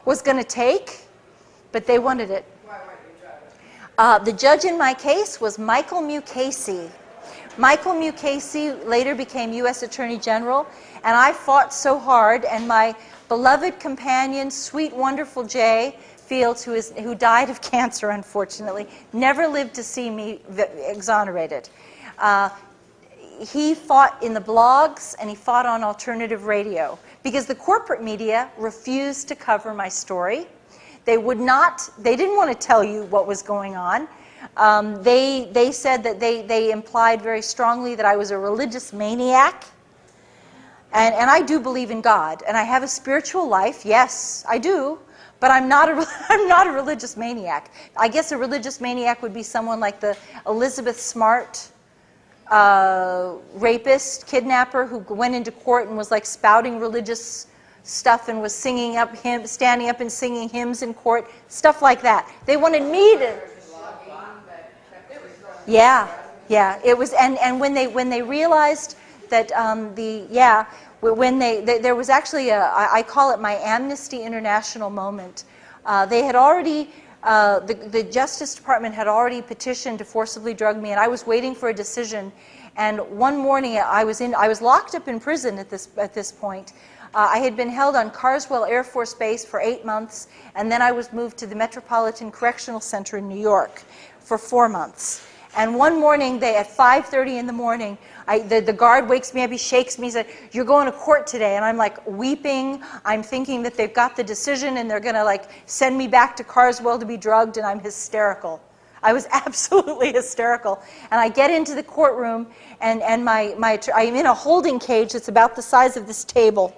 was going to take, but they wanted it. The judge in my case was Michael Mukasey. Michael Mukasey later became U.S. Attorney General, and I fought so hard, and my beloved companion, sweet, wonderful Jay Fields, who died of cancer, unfortunately, never lived to see me exonerated. He fought in the blogs, and he fought on alternative radio, because the corporate media refused to cover my story. They didn't want to tell you what was going on. They said that they implied very strongly that I was a religious maniac. And I do believe in God, and I have a spiritual life, yes, I do, but I'm not a religious maniac. I guess a religious maniac would be someone like the Elizabeth Smart rapist, kidnapper, who went into court and was like spouting religious stuff and was standing up and singing hymns in court, stuff like that. They wanted me to. Yeah, it was, and when they realized that there was actually I call it my Amnesty International moment. They had already. The Justice Department had already petitioned to forcibly drug me, and I was waiting for a decision. And one morning, I was locked up in prison at this point. I had been held on Carswell Air Force Base for 8 months, and then I was moved to the Metropolitan Correctional Center in New York for 4 months. And one morning, at 5:30 in the morning, the guard wakes me up, he shakes me, he said, "You're going to court today." And I'm like weeping. I'm thinking that they've got the decision and they're going to like send me back to Carswell to be drugged, and I'm hysterical. I was absolutely hysterical. And I get into the courtroom, and I'm in a holding cage that's about the size of this table.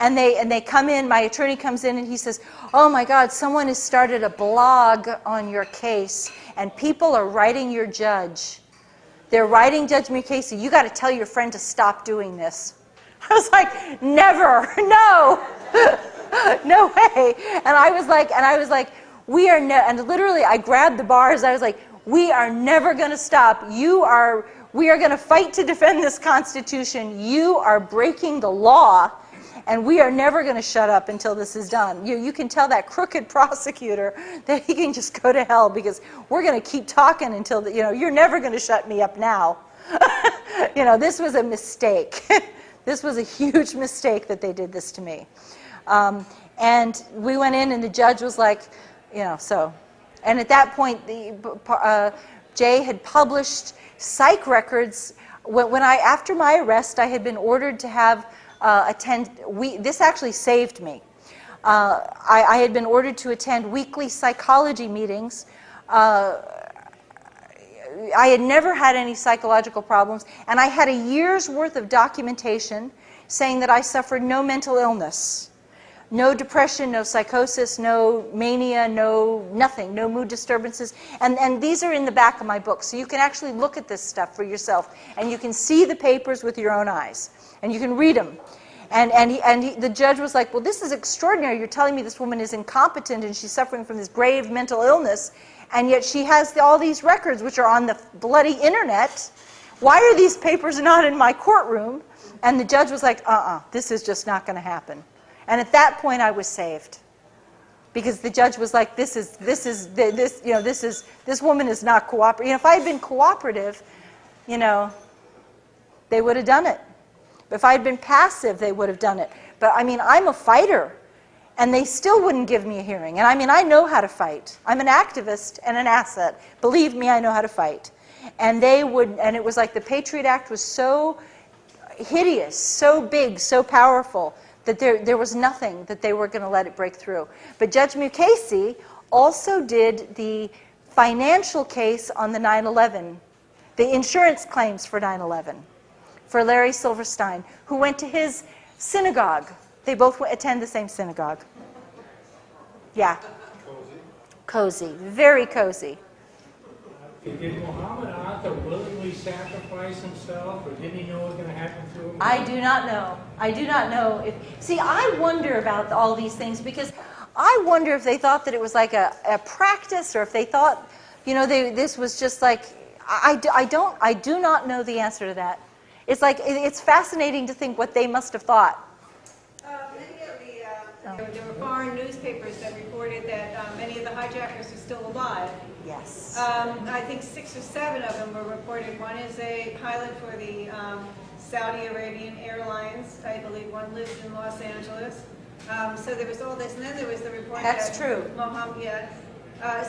And they come in, my attorney comes in, and he says, "Oh my God, someone has started a blog on your case, and people are writing your judge. They're writing Judge Mukasey, you got to tell your friend to stop doing this." I was like, never, no, no way. And I was like, we are, and literally I grabbed the bars, I was like, we are never going to stop. We are going to fight to defend this Constitution. You are breaking the law. And we are never going to shut up until this is done. You can tell that crooked prosecutor that he can just go to hell, because we're going to keep talking until, you're never going to shut me up now. This was a mistake. This was a huge mistake that they did this to me. And we went in, and the judge was like, so. And at that point, Jay had published psych records. After my arrest, I had been ordered to have this actually saved me. I had been ordered to attend weekly psychology meetings. I had never had any psychological problems, and I had a year's worth of documentation saying that I suffered no mental illness, no depression, no psychosis, no mania, no nothing, no mood disturbances. And these are in the back of my book, so you can actually look at this stuff for yourself, and you can see the papers with your own eyes. And you can read them. The judge was like, "Well, this is extraordinary. You're telling me this woman is incompetent and she's suffering from this grave mental illness, and yet she has all these records which are on the bloody internet. Why are these papers not in my courtroom?" And the judge was like, this is just not going to happen. And at that point, I was saved, because the judge was like, this woman is not cooperative. If I had been cooperative, they would have done it. If I had been passive, they would have done it. But I'm a fighter, and they still wouldn't give me a hearing. And I know how to fight. I'm an activist and an asset. Believe me, I know how to fight. And it was like the Patriot Act was so hideous, so big, so powerful, that there was nothing that they were going to let it break through. But Judge Mukasey also did the financial case on the 9/11, the insurance claims for 9/11. For Larry Silverstein, who went to his synagogue. They both attend the same synagogue. Yeah. Cozy. Cozy. Very cozy. Did Muhammad author willingly sacrifice himself, or didn't he know what was going to happen to him? I do not know. I do not know. See, I wonder about all these things because I wonder if they thought that it was like a practice, or if they thought, you know, this was just like, I do not know the answer to that. It's like, it's fascinating to think what they must have thought. There were foreign newspapers that reported that many of the hijackers are still alive. Yes. I think 6 or 7 of them were reported. One is a pilot for the Saudi Arabian Airlines. I believe one lives in Los Angeles. So there was all this, and then there was the report That's that true. Mohammed, yeah.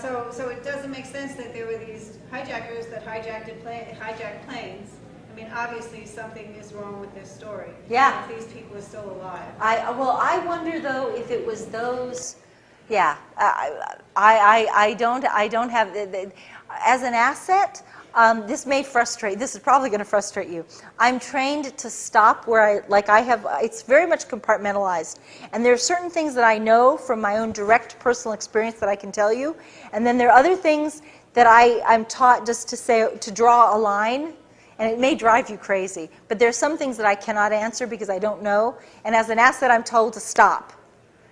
So it doesn't make sense that there were these hijackers that hijacked planes. I mean, obviously something is wrong with this story. Yeah. If these people are still alive. I wonder though if it was those. Yeah. I don't have as an asset. This may frustrate. This is probably going to frustrate you. I'm trained to stop where I have. It's very much compartmentalized, and there are certain things that I know from my own direct personal experience that I can tell you, and then there are other things that I'm taught just to draw a line. And it may drive you crazy, but there's some things that I cannot answer because I don't know. And as an asset, I'm told to stop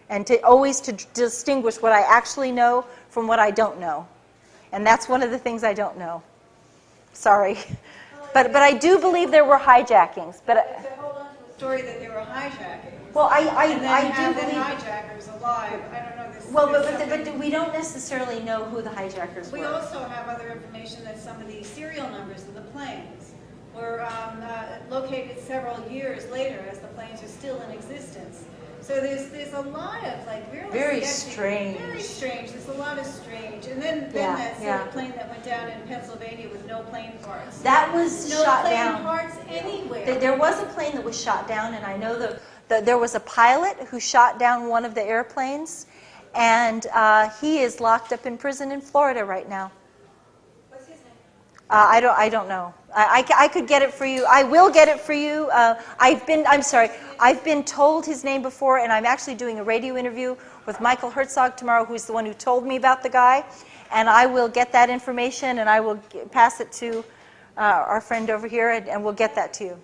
and to always to distinguish what I actually know from what I don't know. And that's one of the things I don't know. Sorry. But I do believe there were hijackings. But to hold on to the story that there were hijackings. Well, I do do believe hijackers alive. I don't know this. Well, but we don't necessarily know who the hijackers were. We also have other information that some of the serial numbers of the planes were located several years later, as the planes are still in existence. So there's a lot of like really Very sketchy, strange. Very strange. There's a lot of strange. And then that sort of plane that went down in Pennsylvania with no plane parts. That was shot down. No plane parts anywhere. There was a plane that was shot down, and I know there was a pilot who shot down one of the airplanes, and he is locked up in prison in Florida right now. What's his name? I don't know. I could get it for you. I will get it for you. I've been told his name before, and I'm actually doing a radio interview with Michael Herzog tomorrow, who's the one who told me about the guy. And I will get that information, and I will pass it to our friend over here, and we'll get that to you.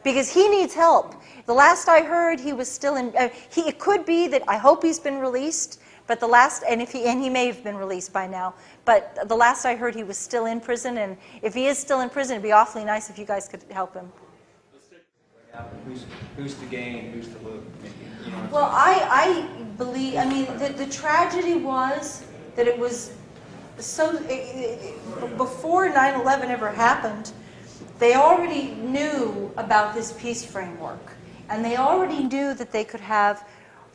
Because he needs help. The last I heard, he was still in. It could be that I hope he's been released. But he may have been released by now. But the last I heard, he was still in prison. And if he is still in prison, it'd be awfully nice if you guys could help him. Who's to gain? Who's to lose? You know, Well, I believe. I mean, the tragedy was that it was so. Before 9/11 ever happened, they already knew about this peace framework, and they already knew that they could have.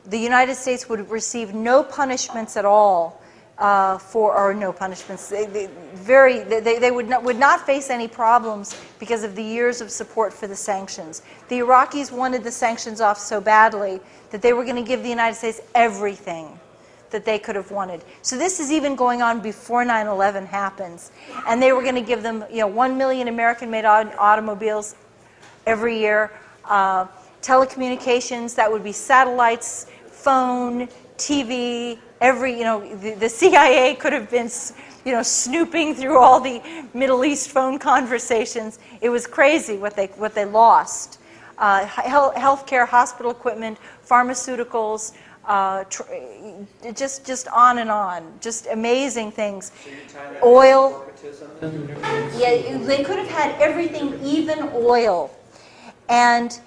The United States would receive no punishments at all no punishments. They would not face any problems because of the years of support for the sanctions. The Iraqis wanted the sanctions off so badly that they were going to give the United States everything that they could have wanted. So this is even going on before 9/11 happens, and they were going to give them, 1 million American-made automobiles every year. Telecommunications, that would be satellites, phone, TV, the CIA could have been, snooping through all the Middle East phone conversations. It was crazy what they lost. Healthcare, hospital equipment, pharmaceuticals, just on and on, just amazing things. so you're tying that Oil. to corporatism? Yeah, they could have had everything, even oil. And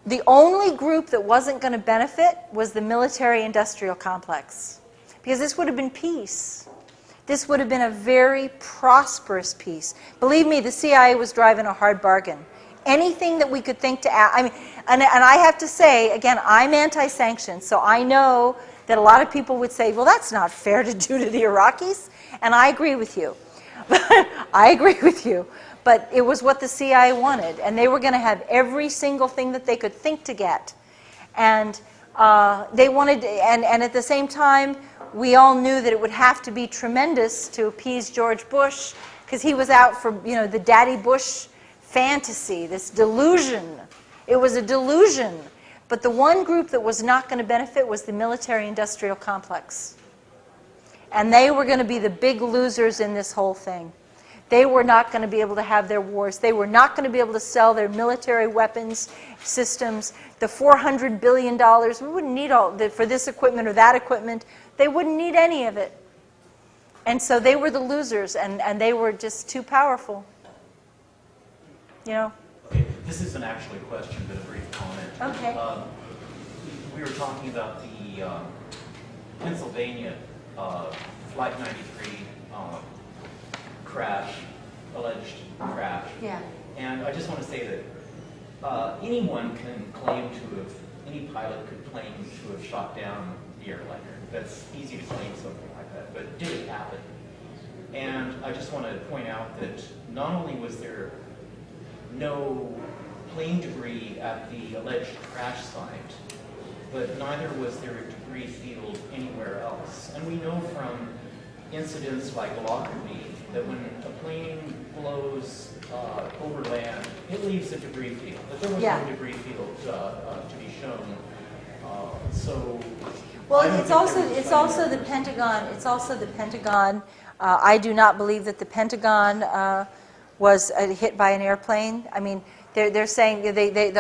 the only group that wasn't going to benefit was the military-industrial complex. Because this would have been peace. This would have been a very prosperous peace. Believe me, the CIA was driving a hard bargain. Anything that we could think to add, and I have to say, again, I'm anti-sanctions, so I know that a lot of people would say, well, that's not fair to do to the Iraqis, and I agree with you. I agree with you. But it was what the CIA wanted, and they were going to have every single thing that they could think to get. And they wanted, and at the same time, we all knew that it would have to be tremendous to appease George Bush, because he was out for, the Daddy Bush fantasy, this delusion. It was a delusion. But the one group that was not going to benefit was the military-industrial complex. And they were going to be the big losers in this whole thing. They were not going to be able to have their wars. They were not going to be able to sell their military weapons systems. The $400 billion, we wouldn't need all for this equipment or that equipment. They wouldn't need any of it. And so they were the losers, and they were just too powerful. You know? Okay, this isn't actually a question, but a brief comment. Okay. We were talking about the Pennsylvania Flight 93 crash, alleged crash. Yeah. And I just want to say that anyone can claim to have, any pilot could claim to have shot down the airliner. That's easy to claim something like that, but did it happen? And I just want to point out that not only was there no plane debris at the alleged crash site, but neither was there a debris field anywhere else. And we know from incidents like Lockerbie that when a plane blows over land, it leaves a debris field. But there was no debris field to be shown. Well, it's also the Pentagon. It's also the Pentagon. I do not believe that the Pentagon was hit by an airplane. I mean, they're saying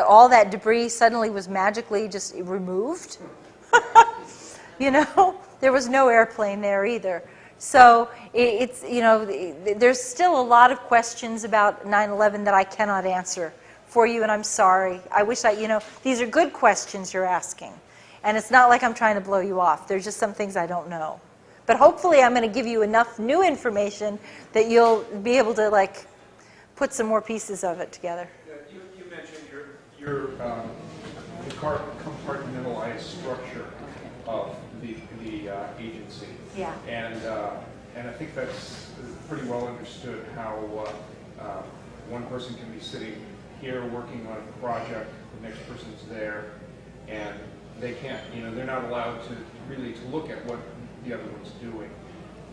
all that debris suddenly was magically just removed. You know, there was no airplane there either. So it's, you know, there's still a lot of questions about 9/11 that I cannot answer for you, and I'm sorry. I wish you know, these are good questions you're asking. And it's not like I'm trying to blow you off. There's just some things I don't know. But hopefully I'm going to give you enough new information that you'll be able to, like, put some more pieces of it together. You mentioned your compartmentalized structure of the agency. Yeah. And I think that's pretty well understood how one person can be sitting here working on a project, the next person's there, and they can't, you know, they're not allowed to really to look at what the other one's doing.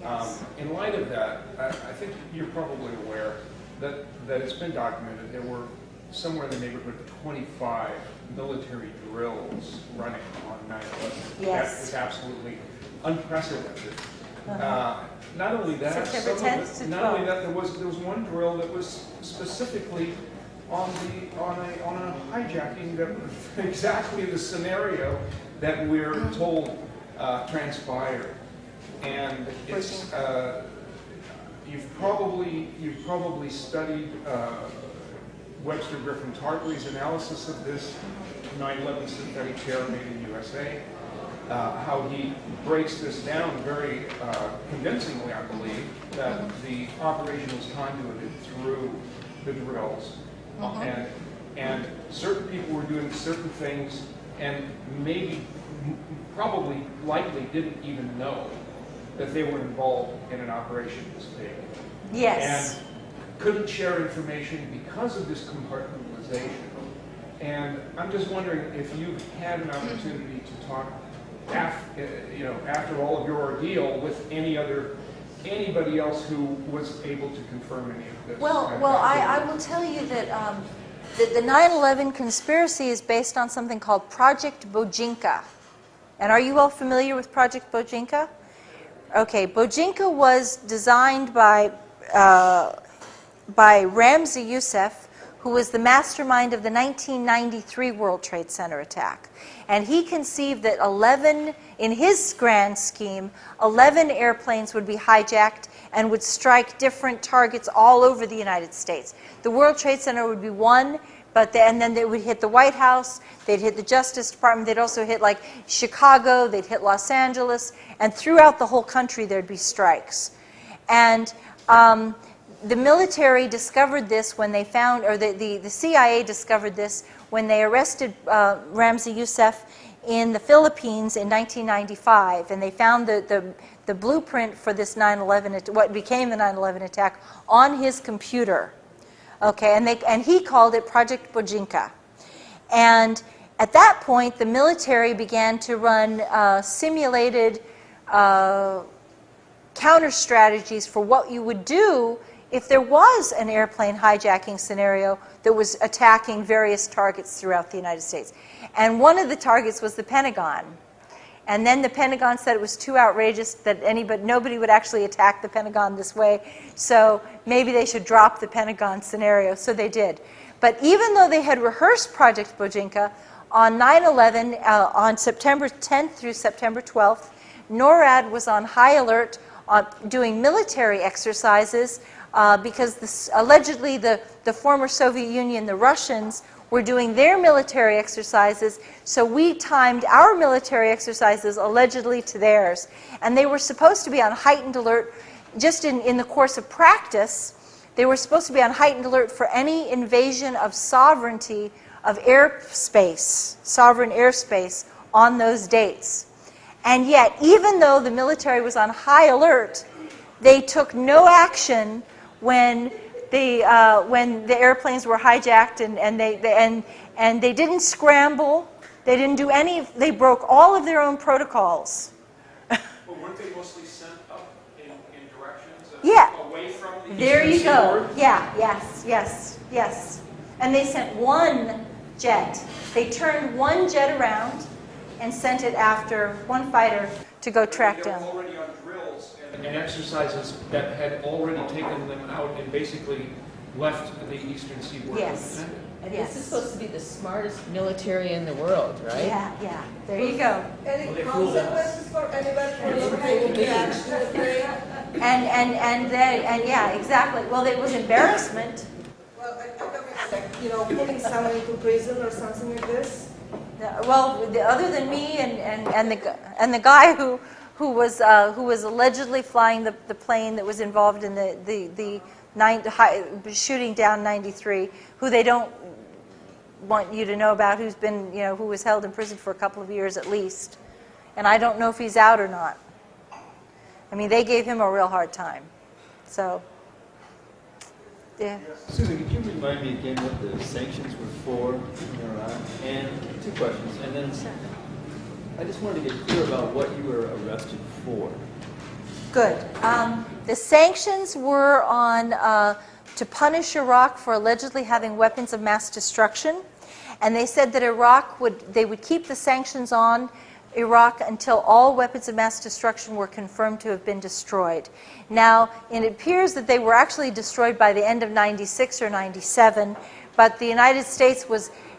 Yes. In light of that, I think you're probably aware that it's been documented there were somewhere in the neighborhood of 25 military drills running on 9/11. Yes. That is absolutely unprecedented. Not only that, September 10th to not only that, there was one drill that was specifically on a hijacking that was exactly the scenario that we're told transpired, and it's you've probably studied Webster Griffin Tarpley's analysis of this 9/11 synthetic terror made in USA. How he breaks this down very convincingly, I believe, that the operation was conduited through the drills. And certain people were doing certain things and probably likely didn't even know that they were involved in an operation this big. Yes. And couldn't share information because of this compartmentalization. And I'm just wondering if you've had an opportunity to talk after all of your ordeal with anybody else who was able to confirm any of this. Well, I will tell you that the 9/11 conspiracy is based on something called Project Bojinka. And are you all familiar with Project Bojinka? Okay, Bojinka was designed by Ramzi Youssef, who was the mastermind of the 1993 World Trade Center attack. And he conceived that in his grand scheme, 11 airplanes would be hijacked and would strike different targets all over the United States. The World Trade Center would be one, and then they would hit the White House, they'd hit the Justice Department, they'd also hit like Chicago, they'd hit Los Angeles, and throughout the whole country there'd be strikes. And the military discovered this when they found, or the CIA discovered this when they arrested Ramzi Youssef in the Philippines in 1995, and they found the blueprint for this 9/11, what became the 9/11 attack, on his computer. Okay, and he called it Project Bojinka. And at that point, the military began to run simulated counter strategies for what you would do if there was an airplane hijacking scenario that was attacking various targets throughout the United States. And one of the targets was the Pentagon. And then the Pentagon said it was too outrageous that nobody would actually attack the Pentagon this way. So maybe they should drop the Pentagon scenario. So they did. But even though they had rehearsed Project Bojinka, on 9/11, on September 10th through September 12th, NORAD was on high alert doing military exercises because allegedly the former Soviet Union, the Russians, were doing their military exercises, so we timed our military exercises allegedly to theirs. And they were supposed to be on heightened alert just in the course of practice. They were supposed to be on heightened alert for any invasion of sovereignty of airspace, sovereign airspace, on those dates. And yet, even though the military was on high alert, they took no action when the airplanes were hijacked, and they didn't scramble. They didn't do any. They broke all of their own protocols. Well, weren't they mostly sent up in directions away from the There you eastern go. seaboard? Yeah. Yes. And they sent one jet. They turned one jet around and sent it after one fighter to go track They were down. already on drills and exercises that had already taken them out and basically left the eastern seaboard. Yes. unattended. And Yes. this is supposed to be the smartest military in the world, right? Yeah. There you go. Any consequences for anybody for not taking action to play? And yeah, exactly. Well, it was embarrassment. Well, I'm talking like, putting someone into prison or something like this. Well, other than me and the guy who was allegedly flying the plane that was involved in the shooting down 93, who they don't want you to know about, who was held in prison for a couple of years at least, and I don't know if he's out or not. I mean, they gave him a real hard time. So, yeah. Susan, could you remind me again what the sanctions were for in Iraq? And two questions. And then I just wanted to get clear about what you were arrested for. Good. The sanctions were on to punish Iraq for allegedly having weapons of mass destruction, and they said that they would keep the sanctions on Iraq until all weapons of mass destruction were confirmed to have been destroyed. Now, it appears that they were actually destroyed by the end of 96 or 97, but the United States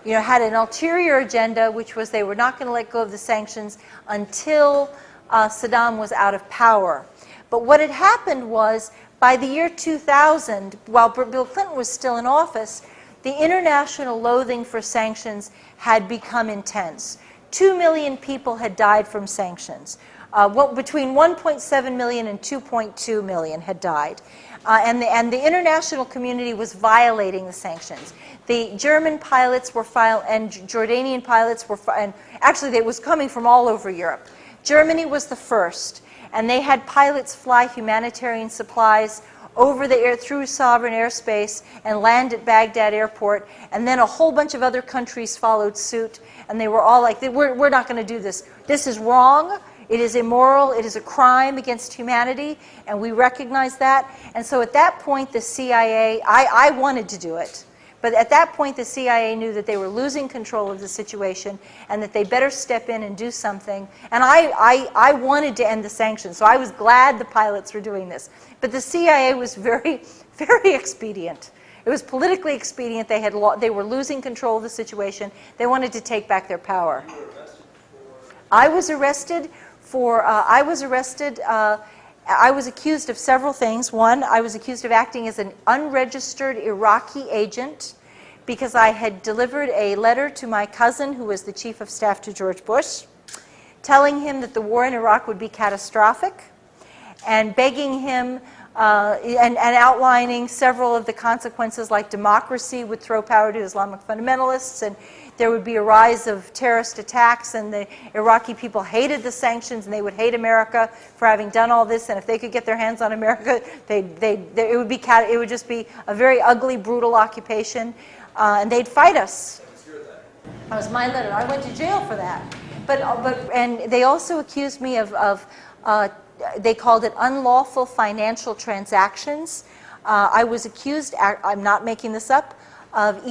had an ulterior agenda, which was they were not going to let go of the sanctions until Saddam was out of power. But what had happened was, by the year 2000, while Bill Clinton was still in office, the international loathing for sanctions had become intense. 2 million people had died from sanctions. Between 1.7 million and 2.2 million had died. And the international community was violating the sanctions. The German pilots were and Jordanian pilots were, and actually it was coming from all over Europe. Germany was the first, and they had pilots fly humanitarian supplies over the air through sovereign airspace and land at Baghdad airport, and then a whole bunch of other countries followed suit, and they were all like, we're not going to do this. This is wrong. It is immoral. It is a crime against humanity, and we recognize that. And so at that point, the CIA, I wanted to do it, but at that point, the CIA knew that they were losing control of the situation and that they better step in and do something. And I wanted to end the sanctions, so I was glad the pilots were doing this. But the CIA was very, very expedient. It was politically expedient. They were losing control of the situation. They wanted to take back their power. I was arrested for, I was accused of several things. One, I was accused of acting as an unregistered Iraqi agent because I had delivered a letter to my cousin, who was the chief of staff to George Bush, telling him that the war in Iraq would be catastrophic, and begging him and outlining several of the consequences, like democracy would throw power to Islamic fundamentalists, and there would be a rise of terrorist attacks, and the Iraqi people hated the sanctions, and they would hate America for having done all this, and if they could get their hands on America, it would just be a very ugly, brutal occupation, and they'd fight us. That was my letter. I went to jail for that. And they also accused me of they called it unlawful financial transactions. I was accused, I'm not making this up, of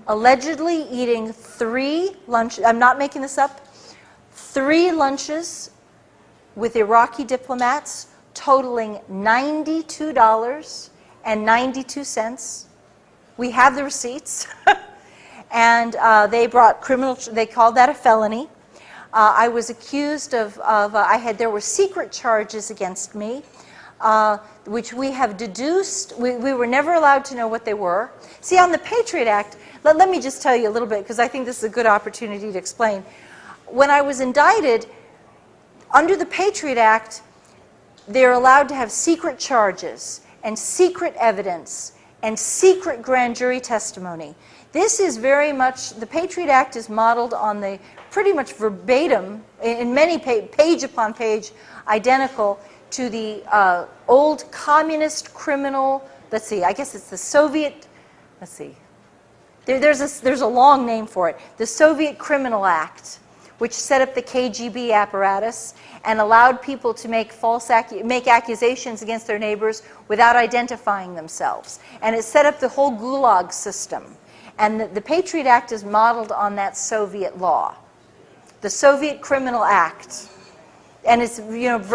allegedly eating 3 lunch, I'm not making this up, 3 lunches with Iraqi diplomats totaling $92.92. We have the receipts. And they brought they called that a felony. I was accused of there were secret charges against me, which we have deduced. We were never allowed to know what they were. See, on the Patriot Act, let me just tell you a little bit, because I think this is a good opportunity to explain. When I was indicted, under the Patriot Act, they're allowed to have secret charges and secret evidence and secret grand jury testimony. This is very much, the Patriot Act is modeled on the pretty much verbatim, in many page upon page, identical to the old communist criminal, let's see, I guess it's the Soviet, let's see, there's a long name for it, the Soviet Criminal Act, which set up the KGB apparatus and allowed people to make make accusations against their neighbors without identifying themselves. And it set up the whole Gulag system. And the Patriot Act is modeled on that Soviet law, the Soviet Criminal Act. And it's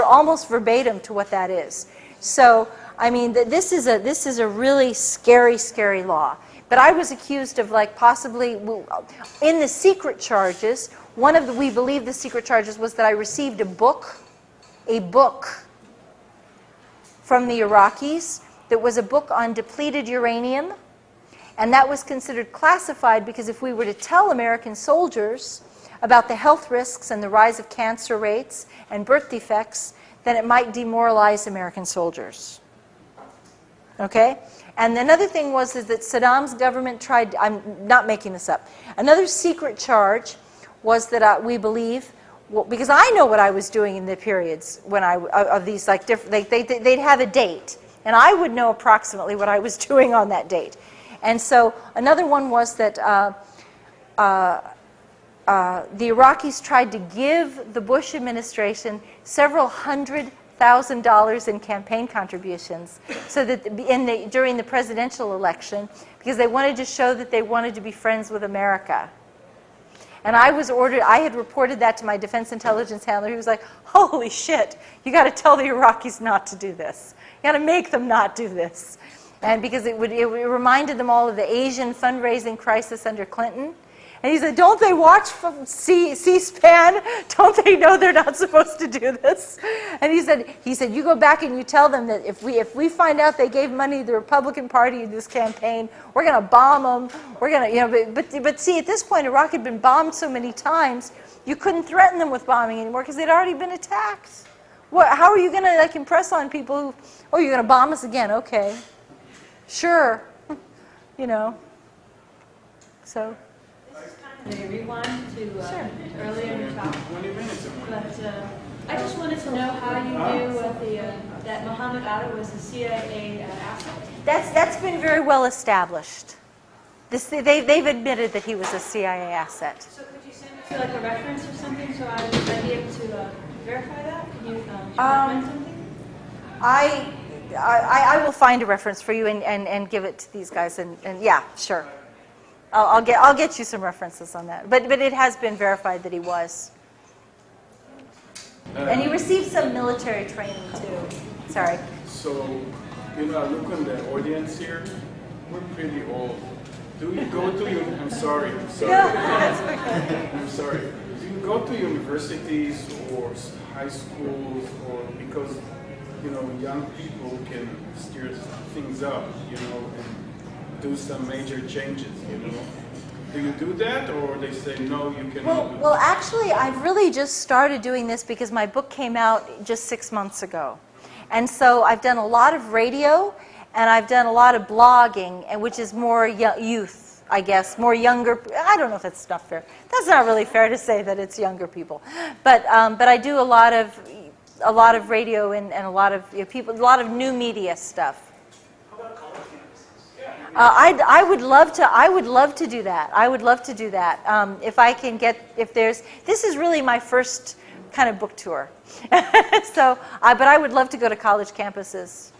almost verbatim to what that is. So, I mean, this is a really scary, scary law. But I was accused of possibly, in the secret charges, we believe the secret charges was that I received a book from the Iraqis that was a book on depleted uranium. And that was considered classified because if we were to tell American soldiers about the health risks and the rise of cancer rates and birth defects, then it might demoralize American soldiers. Okay? And another thing was that Saddam's government tried, I'm not making this up, another secret charge was that we believe, because I know what I was doing in the periods when of these different, they'd have a date, and I would know approximately what I was doing on that date. And so another one was that the Iraqis tried to give the Bush administration several $100,000 in campaign contributions so that during the presidential election, because they wanted to show that they wanted to be friends with America. And I had reported that to my defense intelligence handler. He was like, holy shit, you got to tell the Iraqis not to do this. You got to make them not do this. And because it reminded them all of the Asian fundraising crisis under Clinton. And he said, don't they watch C-SPAN? Don't they know they're not supposed to do this? And he said, you go back and you tell them that if we find out they gave money to the Republican Party in this campaign, we're going to bomb them. We're going to, but see, at this point, Iraq had been bombed so many times, you couldn't threaten them with bombing anymore because they'd already been attacked. How are you going to impress on people who, oh, you're going to bomb us again? Okay. Sure. So. A rewind to earlier in the talk. But I just wanted to know how you knew that Muhammad Ali was a CIA asset. That's been very well established. They've admitted that he was a CIA asset. So could you send me a reference or something so I'd be able to verify that? Can you find something? I will find a reference for you and give it to these guys and yeah, sure. I'll get you some references on that. But it has been verified that he was. And he received some military training too. Sorry. So, I look on the audience here. We're pretty old. Do you go to I'm sorry. No, that's okay. I'm sorry. Do you go to universities or high schools or because young people can steer things up, and do some major changes, Do you do that, or they say, no, you cannot? Well, actually, I've really just started doing this because my book came out just 6 months ago. And so I've done a lot of radio, and I've done a lot of blogging, and which is more youth, I guess, more younger. I don't know if that's not fair. That's not really fair to say that it's younger people. But I do a lot of radio and a lot of people, a lot of new media stuff. I would love to do that. I would love to do that. If I can this is really my first kind of book tour. So, but I would love to go to college campuses.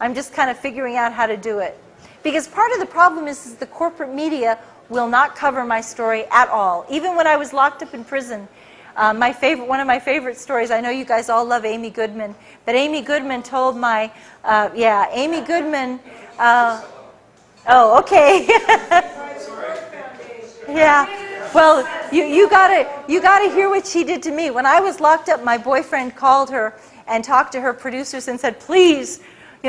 I'm just kind of figuring out how to do it. Because part of the problem is the corporate media will not cover my story at all. Even when I was locked up in prison, One of my favorite stories, I know you guys all love Amy Goodman, but Amy Goodman told Amy Goodman, oh, okay. Yeah, well, you gotta hear what she did to me. When I was locked up, my boyfriend called her and talked to her producers and said, please,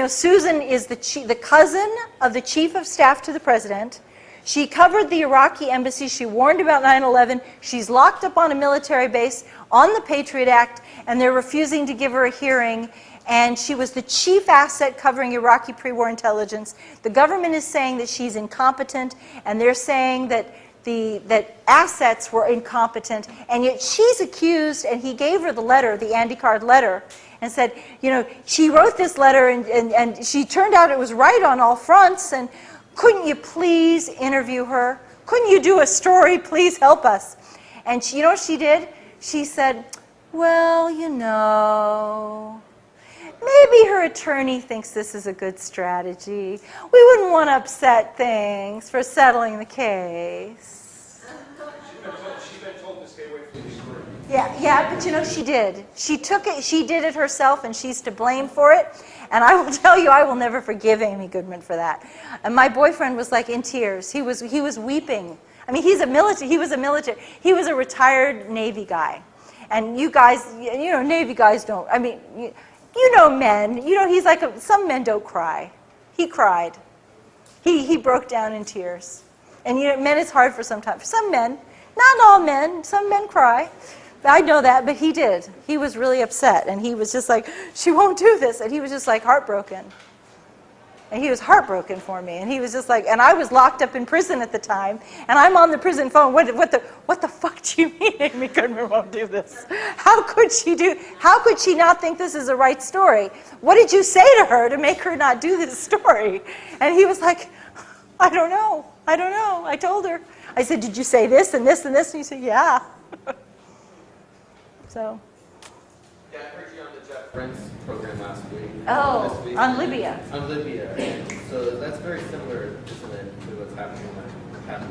Susan is the cousin of the chief of staff to the president. She covered the Iraqi embassy. She warned about 9/11. She's locked up on a military base on the Patriot Act, and they're refusing to give her a hearing. And she was the chief asset covering Iraqi pre-war intelligence. The government is saying that she's incompetent, and they're saying that that assets were incompetent, and yet she's accused, and he gave her the letter, the Andy Card letter, and said, she wrote this letter, and she turned out it was right on all fronts, and couldn't you please interview her? Couldn't you do a story? Please help us. And you know what she did? She said, well, maybe her attorney thinks this is a good strategy. We wouldn't want to upset things for settling the case. She's been told to stay away from the story. Yeah, but she did. She took it, she did it herself, and she's to blame for it. And I will tell you, I will never forgive Amy Goodman for that. And my boyfriend was like in tears. He was weeping. I mean, he was a retired Navy guy. And you guys, Navy guys don't, I mean, men, he's like, some men don't cry. He cried. He broke down in tears. And men, it's hard for sometimes. For some men, not all men, some men cry. I know that, but he did. He was really upset, and he was just like, she won't do this. And he was just like heartbroken. And he was heartbroken for me. And he was just like, and I was locked up in prison at the time, and I'm on the prison phone. What the fuck do you mean Amy Goodman won't do this? How could she not think this is the right story? What did you say to her to make her not do this story? And he was like, I don't know. I told her. I said, did you say this and this and this? And he said, yeah. So. Yeah, I heard you on the Jeff Brent's program last week. Oh, this week. on Libya. On Libya. And so that's very similar, isn't it, to what's happening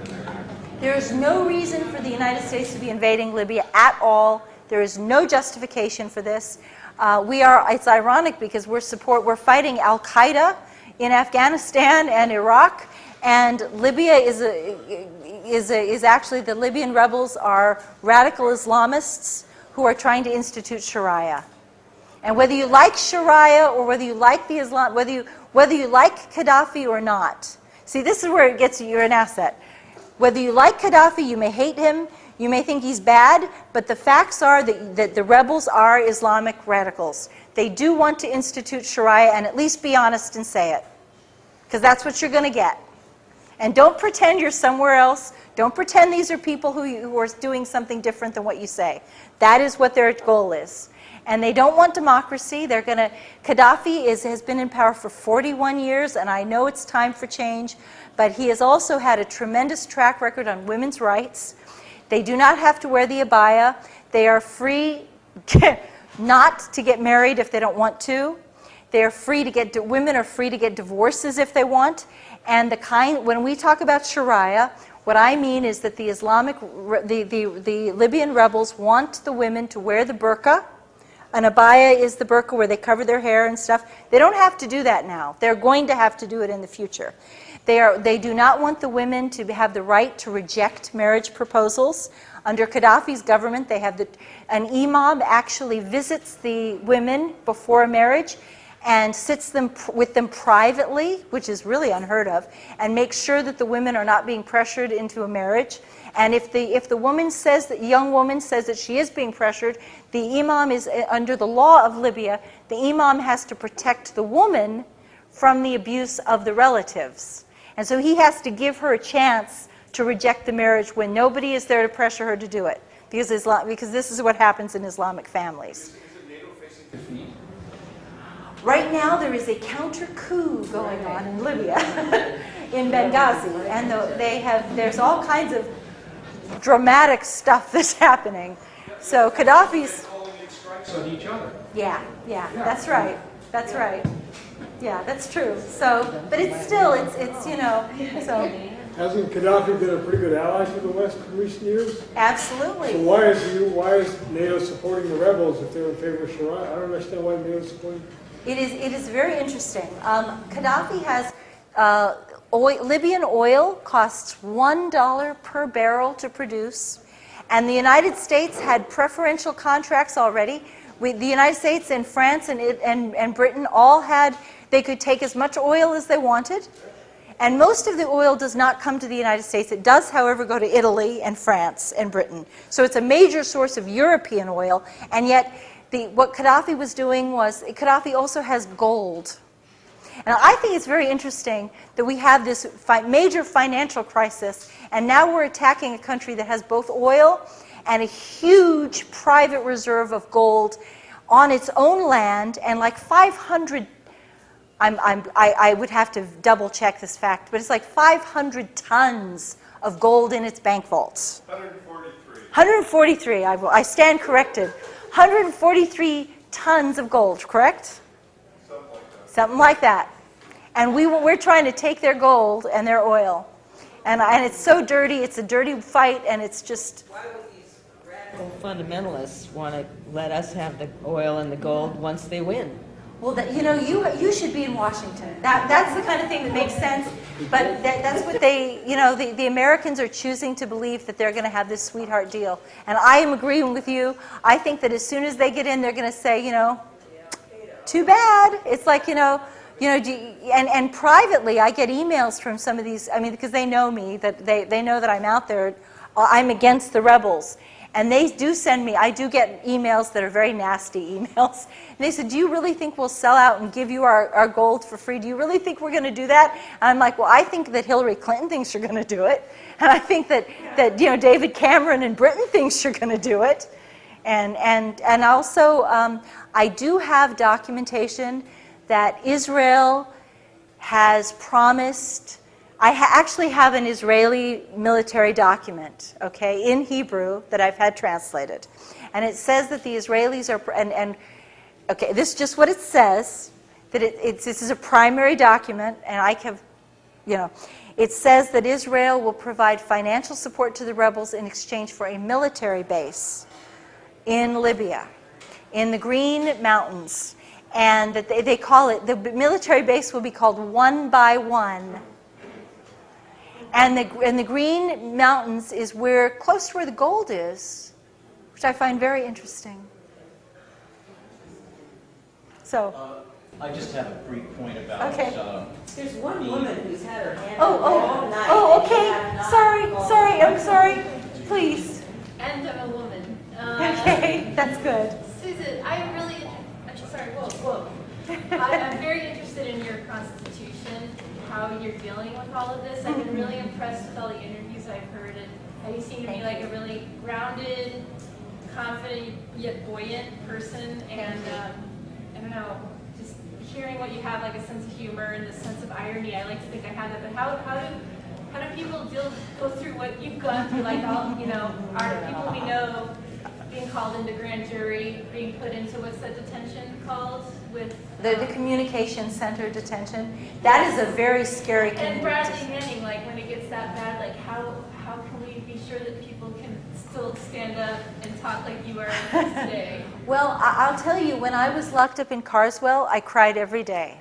in Iraq? There is no reason for the United States to be invading Libya at all. There is no justification for this. It's ironic because we're fighting Al-Qaeda in Afghanistan and Iraq, and Libya is actually, the Libyan rebels are radical Islamists who are trying to institute Sharia. And whether you like Sharia or whether you like the Islam, whether you like Gaddafi or not, see, this is where it gets you're an asset. Whether you like Gaddafi, you may hate him, you may think he's bad, but the facts are that the rebels are Islamic radicals. They do want to institute Sharia, and at least be honest and say it, because that's what you're going to get. And don't pretend you're somewhere else. Don't pretend these are people who are doing something different than what you say. That is what their goal is. And they don't want democracy. Gaddafi has been in power for 41 years, and I know it's time for change, but he has also had a tremendous track record on women's rights. They do not have to wear the abaya. They are free not to get married if they don't want to. They are free to women are free to get divorces if they want. And when we talk about Sharia, what I mean is that the Libyan rebels want the women to wear the burqa. An abaya is the burqa where they cover their hair and stuff. They don't have to do that now. They're going to have to do it in the future. They do not want the women to have the right to reject marriage proposals. Under Gaddafi's government, an imam actually visits the women before a marriage and sits with them privately, which is really unheard of, and makes sure that the women are not being pressured into a marriage. And if the young woman says that she is being pressured, the imam is, under the law of Libya, the imam has to protect the woman from the abuse of the relatives. And so he has to give her a chance to reject the marriage when nobody is there to pressure her to do it, because this is what happens in Islamic families. Is NATO facing defeat? Right now, there is a counter-coup going on in Libya, in Benghazi, and there's all kinds of dramatic stuff that's happening. So Gaddafi's calling in strikes on each other. Yeah, that's right. Yeah, that's true. So, but it's still, so Hasn't Gaddafi been a pretty good ally for the West in recent years? Absolutely. So why is NATO supporting the rebels if they're in favor of Sharia? I don't understand why NATO is supporting. It is very interesting. Gaddafi has Libyan oil costs $1 per barrel to produce, and the United States had preferential contracts already. The United States and France and Britain all had, they could take as much oil as they wanted. And most of the oil does not come to the United States. It does, however, go to Italy and France and Britain. So it's a major source of European oil. And yet, what Gaddafi was doing was, Gaddafi also has gold. And I think it's very interesting that we have this major financial crisis, and now we're attacking a country that has both oil and a huge private reserve of gold on its own land, and like 500 I would have to double check this fact, but it's like 500 tons of gold in its bank vaults. 143. 143, I stand corrected. 143 tons of gold, correct? Something like that. Something like that. And we're trying to take their gold and their oil. And it's so dirty, it's a dirty fight, and it's just... Why would these radical fundamentalists want to let us have the oil and the gold once they win? Well, you should be in Washington. That's the kind of thing that makes sense. But that's what the Americans are choosing to believe, that they're going to have this sweetheart deal. And I am agreeing with you. I think that as soon as they get in, they're going to say, too bad. It's like, and privately, I get emails from some of these, because they know me, that they know that I'm out there. I'm against the rebels. And they do send me, I do get emails that are very nasty emails. And they said, do you really think we'll sell out and give you our gold for free? Do you really think we're going to do that? And I'm like, well, I think that Hillary Clinton thinks you're going to do it. And I think that David Cameron in Britain thinks you're going to do it. And also, I do have documentation that Israel has promised. I actually have an Israeli military document, okay, in Hebrew that I've had translated. And it says that the Israelis are, okay, this is just what it says, that this is a primary document, and I have, it says that Israel will provide financial support to the rebels in exchange for a military base in Libya, in the Green Mountains. And that they call it, the military base will be called One by One. And the Green Mountains is close to where the gold is, which I find very interesting. So. I just have a brief point about. Okay. There's one woman who's had her hand all night. Okay. Sorry. I'm sorry. Please. And I'm a woman. Okay, that's good. Susan, I'm very interested in your constitution, how you're dealing with all of this. I've been really impressed with all the interviews I've heard, and how you seem to be like a really grounded, confident, yet buoyant person. And I don't know, just hearing what you have, like a sense of humor and a sense of irony. I like to think I have that, but how do people go through what you've gone through? Like are people we know being called into grand jury, being put into what's that detention called with the communication center detention? That is a very scary thing. And Bradley Manning, like when it gets that bad, like how can we be sure that people can still stand up and talk like you are today? Well, I'll tell you, when I was locked up in Carswell, I cried every day.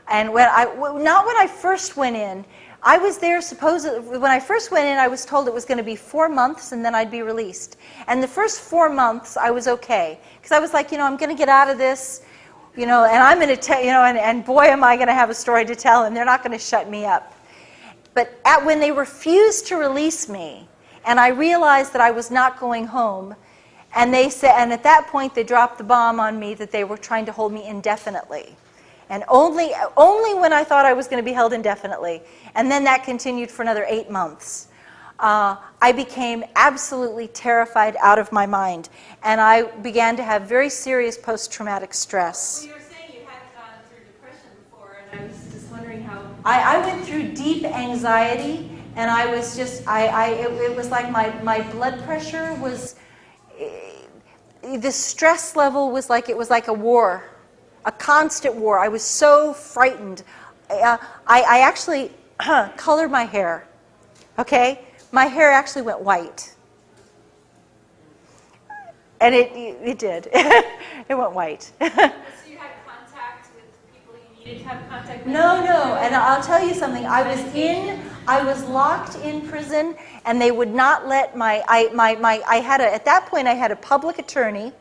And not when I first went in. I was there supposedly, when I first went in, I was told it was going to be 4 months and then I'd be released. And the first 4 months, I was okay. Because I was like, I'm going to get out of this, and I'm going to tell, and boy, am I going to have a story to tell, and they're not going to shut me up. But when they refused to release me, and I realized that I was not going home, and at that point, they dropped the bomb on me that they were trying to hold me indefinitely. And only when I thought I was going to be held indefinitely. And then that continued for another 8 months. I became absolutely terrified out of my mind. And I began to have very serious post-traumatic stress. Well, you were saying you hadn't gone through depression before, and I was just wondering how... I went through deep anxiety, and I was just, it was like my blood pressure was, the stress level was like, it was like a war. A constant war. I was so frightened. I actually colored my hair. okay, my hair actually went white. And it did. It went white. So you had contact with people you needed to have contact with? No, and I'll tell you something. I was locked in prison, and they would not let at that point I had a public attorney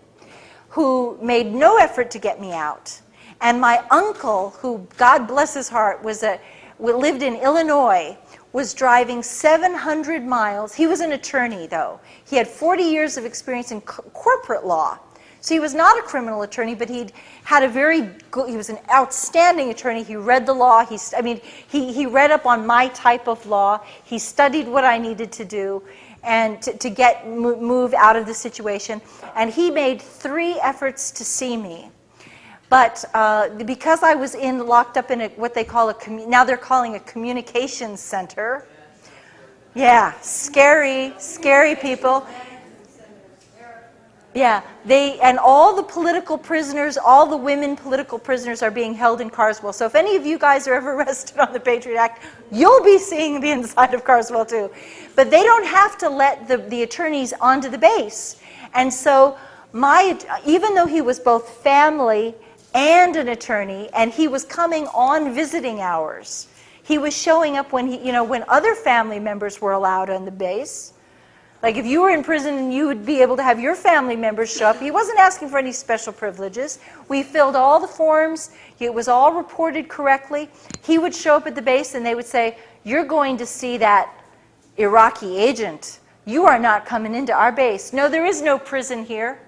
who made no effort to get me out. And my uncle, who, God bless his heart, lived in Illinois, was driving 700 miles. He was an attorney, though. He had 40 years of experience in corporate law. So he was not a criminal attorney, but he was an outstanding attorney. He read the law. He read up on my type of law. He studied what I needed to do and to move out of the situation. And he made 3 efforts to see me. But because I was locked up in what they call now they're calling a communications center. Yeah, scary people. Yeah, and all the political prisoners, all the women political prisoners are being held in Carswell. So if any of you guys are ever arrested on the Patriot Act, you'll be seeing the inside of Carswell too. But they don't have to let the attorneys onto the base. And so even though he was both family and an attorney, and he was coming on visiting hours, he was showing up when when other family members were allowed on the base. Like if you were in prison and you would be able to have your family members show up. He wasn't asking for any special privileges. We filled all the forms. It was all reported correctly. He would show up at the base and they would say, "You're going to see that Iraqi agent. You are not coming into our base. No, there is no prison here."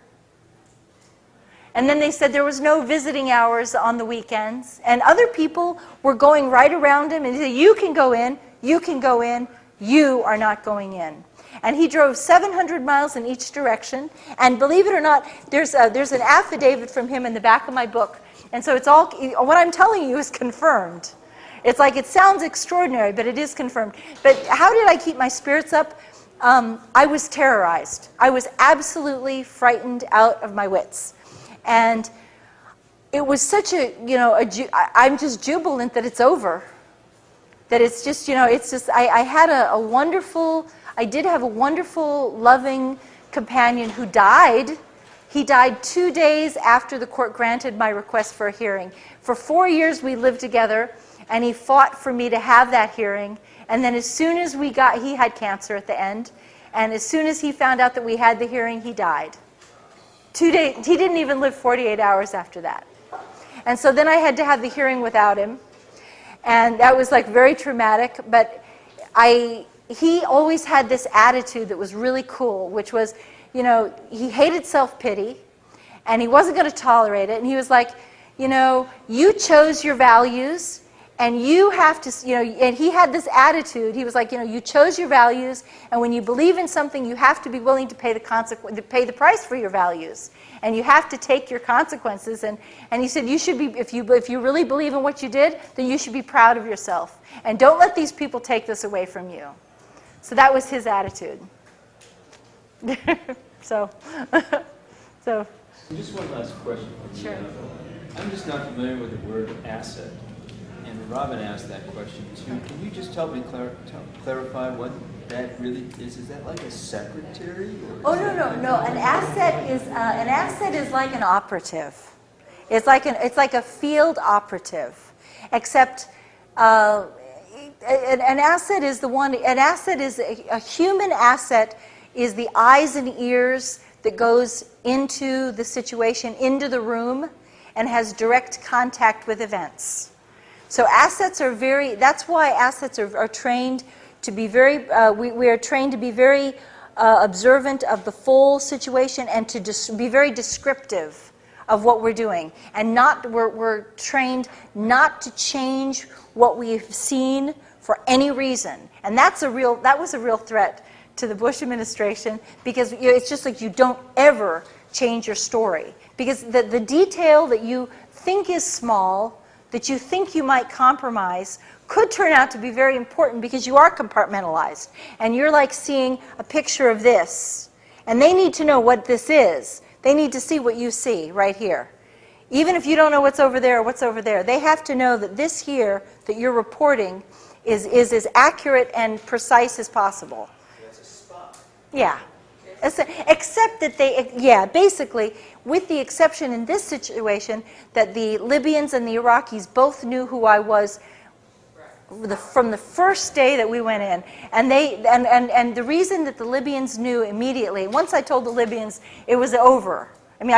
And then they said there was no visiting hours on the weekends. And other people were going right around him and they said, "You can go in, you can go in, you are not going in." And he drove 700 miles in each direction. And believe it or not, there's an affidavit from him in the back of my book. And so it's all, what I'm telling you is confirmed. It's like, it sounds extraordinary, but it is confirmed. But how did I keep my spirits up? I was terrorized. I was absolutely frightened out of my wits. And it was such I'm just jubilant that it's over. That it's just, I did have a wonderful, loving companion who died. He died 2 days after the court granted my request for a hearing. For 4 years we lived together, and he fought for me to have that hearing. And then as soon as he had cancer at the end, and as soon as he found out that we had the hearing, he died. 2 days, he didn't even live 48 hours after that. And so then I had to have the hearing without him. And that was like very traumatic, but he always had this attitude that was really cool, which was, he hated self-pity, and he wasn't going to tolerate it. And he was like, you chose your values, and you have to, and he had this attitude. He was like, you chose your values, and when you believe in something, you have to be willing to pay the price for your values, and you have to take your consequences. And he said, you should be, if you really believe in what you did, then you should be proud of yourself, and don't let these people take this away from you. So that was his attitude. So. Just one last question. Sure. I'm just not familiar with the word asset, and Robin asked that question too. Can you just help me clarify what that really is? Is that like a secretary? Or No. An asset is like an operative. It's like a field operative, except. An asset is a human asset is the eyes and ears that goes into the situation, into the room, and has direct contact with events. So assets are that's why assets are trained to be very, we are trained to be very observant of the full situation and to be very descriptive of what we're doing. And we're trained not to change what we've seen for any reason. And that was a real threat to the Bush administration, because it's just like you don't ever change your story. Because the detail that you think is small, that you think you might compromise, could turn out to be very important, because you are compartmentalized. And you're like seeing a picture of this. And they need to know what this is. They need to see what you see right here. Even if you don't know what's over there or what's over there, they have to know that this here that you're reporting is as accurate and precise as possible. That's a spot. Yeah. Except that basically, with the exception in this situation that the Libyans and the Iraqis both knew who I was from the first day that we went in. And the reason that the Libyans knew immediately, once I told the Libyans, it was over. I mean,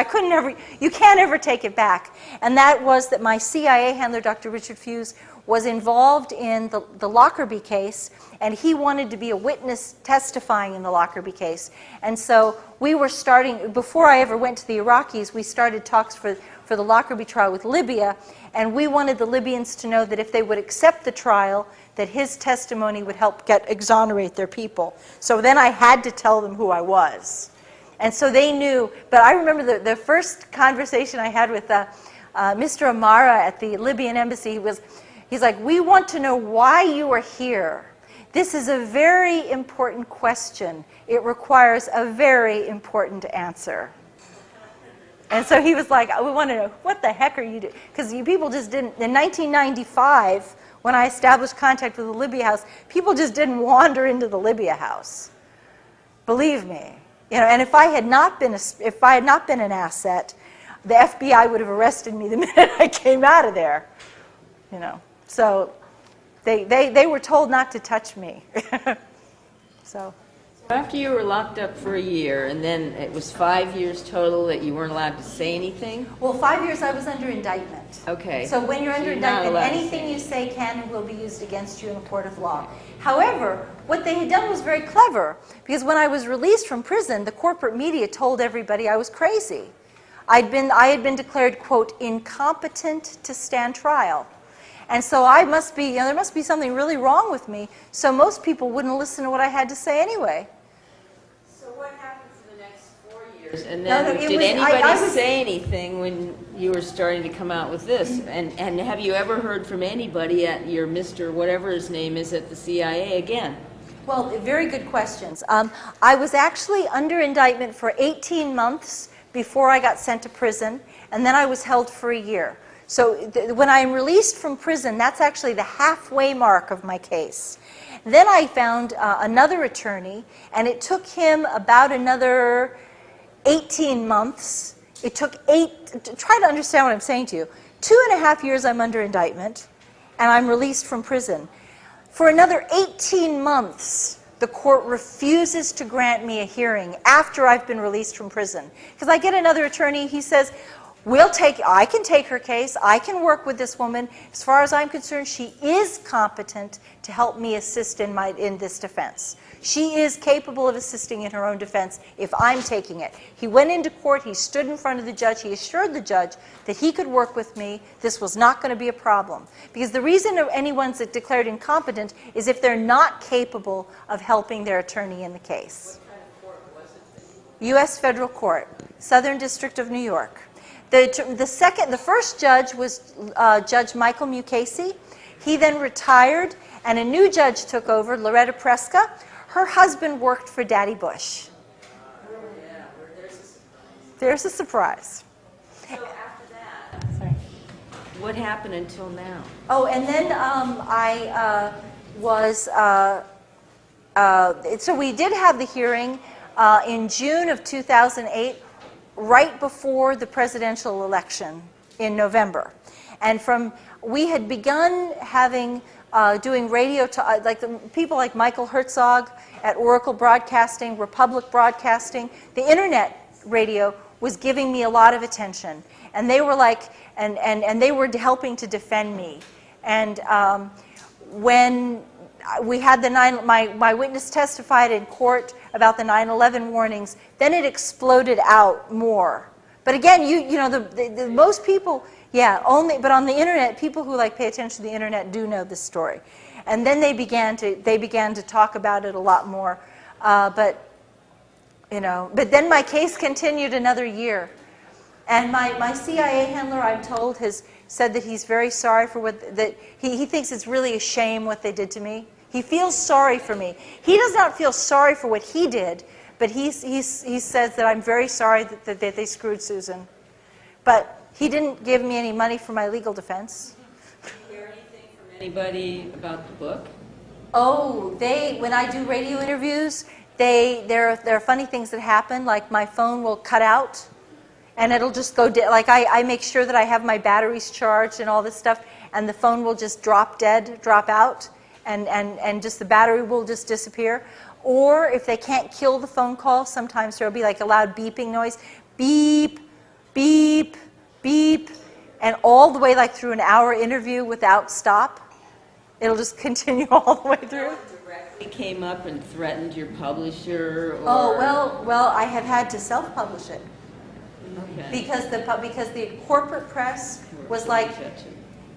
you can't ever take it back. And that was that my CIA handler, Dr. Richard Fuse, was involved in the Lockerbie case, and he wanted to be a witness testifying in the Lockerbie case. And so we were starting, before I ever went to the Iraqis, we started talks for the Lockerbie trial with Libya, and we wanted the Libyans to know that if they would accept the trial, that his testimony would help exonerate their people. So then I had to tell them who I was. And so they knew, but I remember the first conversation I had with Mr. Amara at the Libyan embassy. He's like, we want to know why you are here. This is a very important question. It requires a very important answer. And so he was like, we want to know, what the heck are you doing? Because you people just didn't, in 1995, when I established contact with the Libya House, people just didn't wander into the Libya House. Believe me. You know, and if I had not been an asset, the FBI would have arrested me the minute I came out of there. You know, so they were told not to touch me. So after you were locked up for a year, and then it was 5 years total that you weren't allowed to say anything? Well, 5 years I was under indictment. Okay. So when you're under indictment, anything you say can and will be used against you in a court of law. However, what they had done was very clever, because when I was released from prison, the corporate media told everybody I was crazy. I had been declared, quote, incompetent to stand trial. And so I must be, there must be something really wrong with me, so most people wouldn't listen to what I had to say anyway. So what happened for the next 4 years? And then did anybody say anything when you were starting to come out with this? And have you ever heard from anybody at your Mr. whatever his name is at the CIA again? Well, very good questions. I was actually under indictment for 18 months before I got sent to prison, and then I was held for a year. So when I'm released from prison, that's actually the halfway mark of my case. Then I found another attorney, and it took him about another 18 months. It took try to understand what I'm saying to you. 2.5 years I'm under indictment, and I'm released from prison. For another 18 months, the court refuses to grant me a hearing after I've been released from prison. Because I get another attorney, he says, I can take her case, I can work with this woman. As far as I'm concerned, she is competent to help me assist in this defense. She is capable of assisting in her own defense if I'm taking it. He went into court, he stood in front of the judge, he assured the judge that he could work with me, this was not going to be a problem. Because the reason anyone's declared incompetent is if they're not capable of helping their attorney in the case. What kind of court was it? U.S. Federal Court, Southern District of New York. The first judge was Judge Michael Mukasey. He then retired, and a new judge took over, Loretta Preska. Her husband worked for Daddy Bush. Yeah, there's a surprise. So after that, what happened until now? Oh, and then so we did have the hearing in June of 2008, right before the presidential election in November. And we had begun doing radio, people like Michael Herzog at Oracle Broadcasting, Republic Broadcasting. The internet radio was giving me a lot of attention. And they were and they were helping to defend me. And when we had my witness testified in court about the 9/11 warnings, then it exploded out more. But again, the most people, but on the internet, people who pay attention to the internet do know this story. And then they began to talk about it a lot more. But then my case continued another year. And my CIA handler, I'm told, has said that he's very sorry for he thinks it's really a shame what they did to me. He feels sorry for me. He does not feel sorry for what he did, but he says that I'm very sorry that they screwed Susan. But he didn't give me any money for my legal defense. Did you hear anything from Anybody about the book? Oh, when I do radio interviews, there are funny things that happen, like my phone will cut out, and it'll just go dead. Like I make sure that I have my batteries charged and all this stuff, and the phone will just drop out, and just the battery will just disappear. Or if they can't kill the phone call, sometimes there'll be like a loud beeping noise, beep, beep, beep, and all the way like through an hour interview without stop. It'll just continue all the way through. Directly came up and threatened your publisher? Or... Oh, well, I have had to self-publish it. Okay. Because the corporate press was like,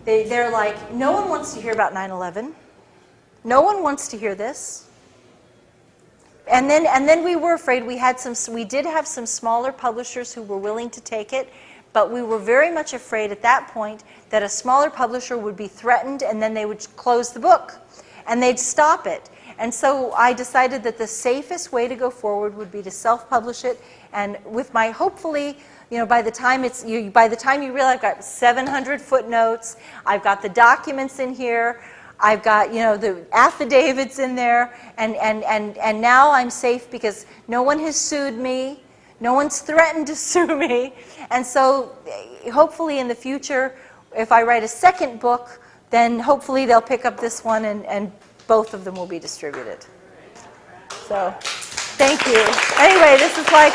they're like, no one wants to hear about 9/11. No one wants to hear this. And then we were afraid. We did have some smaller publishers who were willing to take it, but we were very much afraid at that point that a smaller publisher would be threatened and then they would close the book and they'd stop it. And so I decided that the safest way to go forward would be to self-publish it, and with my, hopefully, by the time you realize I've got 700 footnotes, I've got the documents in here, I've got, the affidavits in there, and now I'm safe because no one has sued me, no one's threatened to sue me, and so hopefully in the future, if I write a second book, then hopefully they'll pick up this one and both of them will be distributed. So, thank you. Anyway, this is like